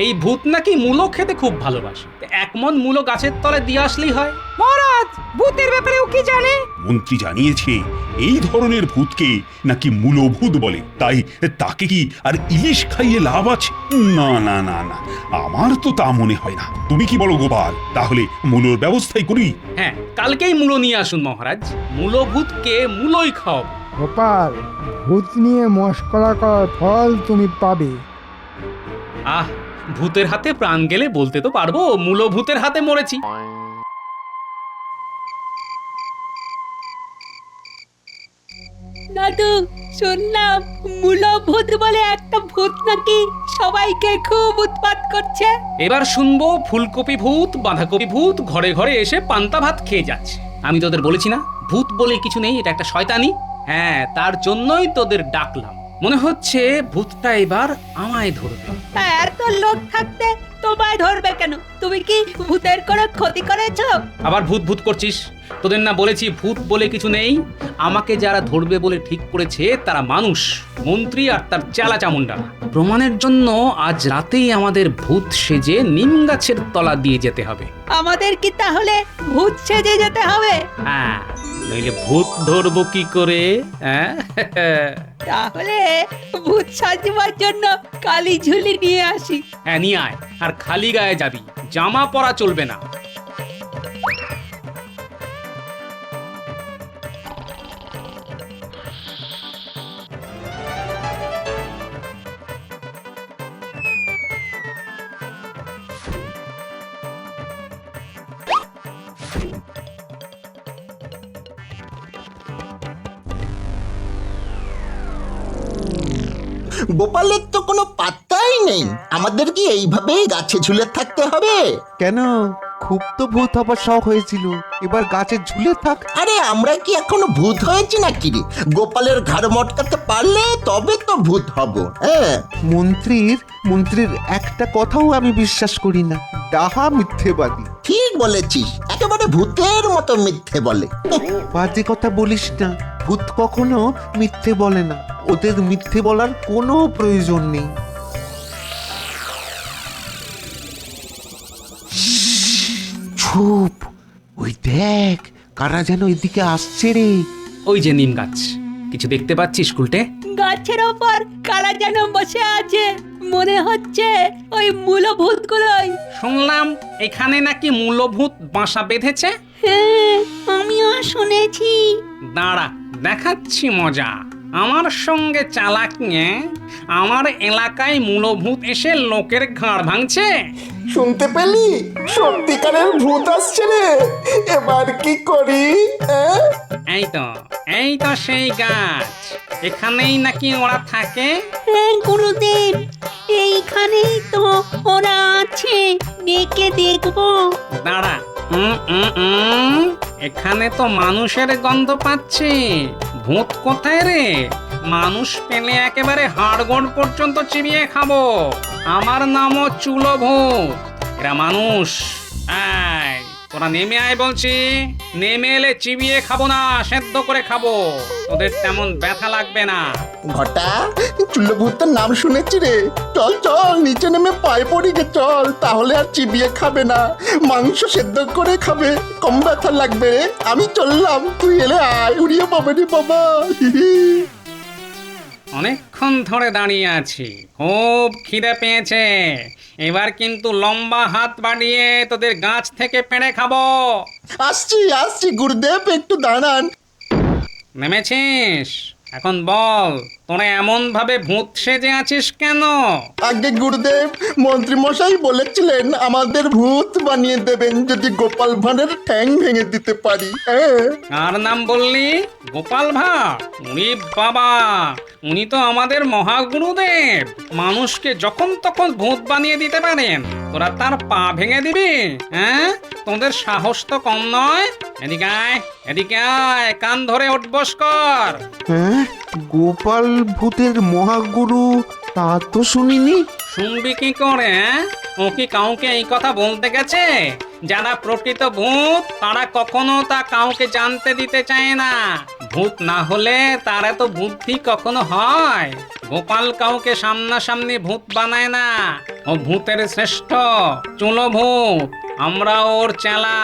এই ভূত নাকি মূলো খেতে খুব ভালোবাসে। 1 মণ মূলো গাছের তলায় দিয়ে আসলেই হয়। মহারাজ, ভূতের ব্যাপারেও কি জানে? মন্ত্রী জানিয়েছে এই ধরনের ভূতকে নাকি মূলভূত বলে। তাই তাকে কি আর ইলিশ খাইয়ে লাভ আছে? না না না না, আমার তো তা মনে হয় না। তুমি কি বলো গোপাল? তাহলে মূলোর ব্যবস্থাই করি। হ্যাঁ, কালকেই মূলো নিয়ে আসুন মহারাজ। মূলভূতকে মূলোই খাও। গোপাল, ভূত নিয়ে মশকরা করার ফল তুমি পাবে। আহ, ভূতের হাতে প্রাণ গেলে বলতে তো পারবো মূলভূতের হাতে মরেছি। দাদু, শুনলাম মূলভূত বলে একটা ভূত নাকি সবাইকে খুব উৎপাত করছে। এবার শুনবো ফুলকপি ভূত, বাঁধাকপি ভূত ঘরে ঘরে এসে পান্তা ভাত খেয়ে যাচ্ছে। আমি তোদের বলেছি না, ভূত বলে কিছু নেই, এটা একটা শয়তানি। হ্যাঁ, তার জন্যই তোদের ডাকলাম। মনে হচ্ছে ভূতটা এবার আমায় ধরবে। এত লোক থাকতে তোমায় ধরবে কেন? তুমি কি ভূতের কোনো ক্ষতি করেছো? আবার ভূত ভূত করছিস? তোদের না বলেছি ভূত বলে কিছু নেই? আমাকে যারা ধরবে বলে ঠিক করেছে তারা মানুষ, মন্ত্রী আর তার চেলা চামুন্ডা। প্রমাণের জন্য আজ রাতেই আমাদের ভূত সেজে নিম গাছের তলা দিয়ে যেতে হবে। আমাদের কি তাহলে ভূত সেজে যেতে হবে? হ্যাঁ, নইলে ভূত ধরবো কি করে? তাহলে ভূত সাজবার জন্য কালি ঝুলি নিয়ে আসি। হ্যাঁ, নিয়ে আয়। আর খালি গায়ে যাবি, জামা পরা চলবে না। গোপালের তো কোনো পাত্তাই নেই। আমাদের কি এইভাবেই গাছে ঝুলে থাকতে হবে? কেন, খুব তো ভূত হবার শখ হয়েছিল, এবার গাছে ঝুলে থাক। আরে আমরা কি এখনো ভূত হয়েছি নাকি রে? গোপালের ঘাড় মটকাতে পারলে তবে তো ভূত হব। হ্যাঁ, মন্ত্রীর একটা কথাও আমি বিশ্বাস করি না। ডাহা মিথ্যেবাদী। ঠিক বলেছিস, একেবারে ভূতের মতো মিথ্যে বলে। বাজে কথা বলিস না, ভূত কখনো মিথ্যে বলে না। ওদের মিথ্যে বলার কোনো প্রয়োজন নেই। চুপ, ওই দেখ কারা যেন এদিকে আসছে রে। ওই যে নিম গাছ, কিছু দেখতে পাচ্ছিস উল্টে? গাছের ওপর কারা যেন বসে আছে। মনে হচ্ছে ওই মূলভূতগুলোই। শুনলাম এখানে নাকি মূলভূত বাসা বেঁধেছে। হ্যাঁ, আমিও শুনেছি। দাঁড়া, দেখাচ্ছি মজা। আমার সঙ্গে চালাক নিয়ে আমার এলাকায় মূলভূত এসে লোকের ঘাড় ভাঙছে। শুনতে পেলি? সত্যিকারের ভূত আসছে রে। এবার কি করি? এই তো সেই গাছ। এখানেই নাকি ওরা থাকে। হ্যাঁ গুরুদেব, এইখানেই তো ওরা আছে। ডেকে দেখবো। দাঁড়া, এখানে তো মানুষের গন্ধ পাচ্ছি। ভূত কোথায় রে? মানুষ পেলে একেবারে হাড়গোড় পর্যন্ত চিবিয়ে খাবো। আমার নামও চুলো ভূত, এরা মানুষ। এই, তোরা নেমে আয় বলছি। নেমে এলে চিবিয়ে খাবো না, সেদ্ধ করে খাবো। ওদের তেমন ব্যথা লাগবে না। ঘটা, চুল্লভূতের নাম শুনেছি রে। চল চল, নিচে নেমে পায়ে পড়ি গে চল। তাহলে আর চিবিয়ে খাবে না, মাংস সেদ্ধ করে খাবে, কম ব্যথা লাগবে রে। আমি চললাম, তুই এলে আয়। উড়িয়ে পাবে রে বাবা। অনেকক্ষণ ধরে দাঁড়িয়ে আছি, খুব খিদে পেয়েছে। এবার কিন্তু লম্বা হাত বাড়িয়ে তোদের গাছ থেকে পেড়ে খাবো। আসছি গুরুদেব, একটু দাঁড়ান। নেমেছিস? এখন বল, তোরা এমন ভাবে ভূত সেজে আছিস কেন? আগে গুরুদেব, মন্ত্রী মশাই বলেছিলেন আমাদের ভূত বানিয়ে দেবেন যদি গোপাল ভাঁড়ের ঠ্যাং ভেঙে দিতে পারি। কার নাম বললি? গোপাল ভাঁড়? উনি বাবা, উনি তো আমাদের মহাগুরুদেব। মানুষকে যখন তখন ভূত বানিয়ে দিতে পারেন। তোরা তার পা ভেঙে দিবি? হ্যাঁ, তোদের সাহস তো কম নয়। এদিকে আয়, কান ধরে উঠবস কর। হ্যাঁ, গোপাল ভূতের মহাগুরু তা তো শুনিনি। শুনবি কি করে? ও কি কাউকে এই কথা বলতে গেছে? যারা প্রকৃত ভূত তারা কখনো তা কাউকে জানতে দিতে চায় না। ভূত না হলে তারা তো বুদ্ধি কখনো হয়। গোপাল কাউকে সামনাসামনি ভূত বানায় না। ও ভূতের শ্রেষ্ঠ চুলো ভূত। আমরা ওর চেলা।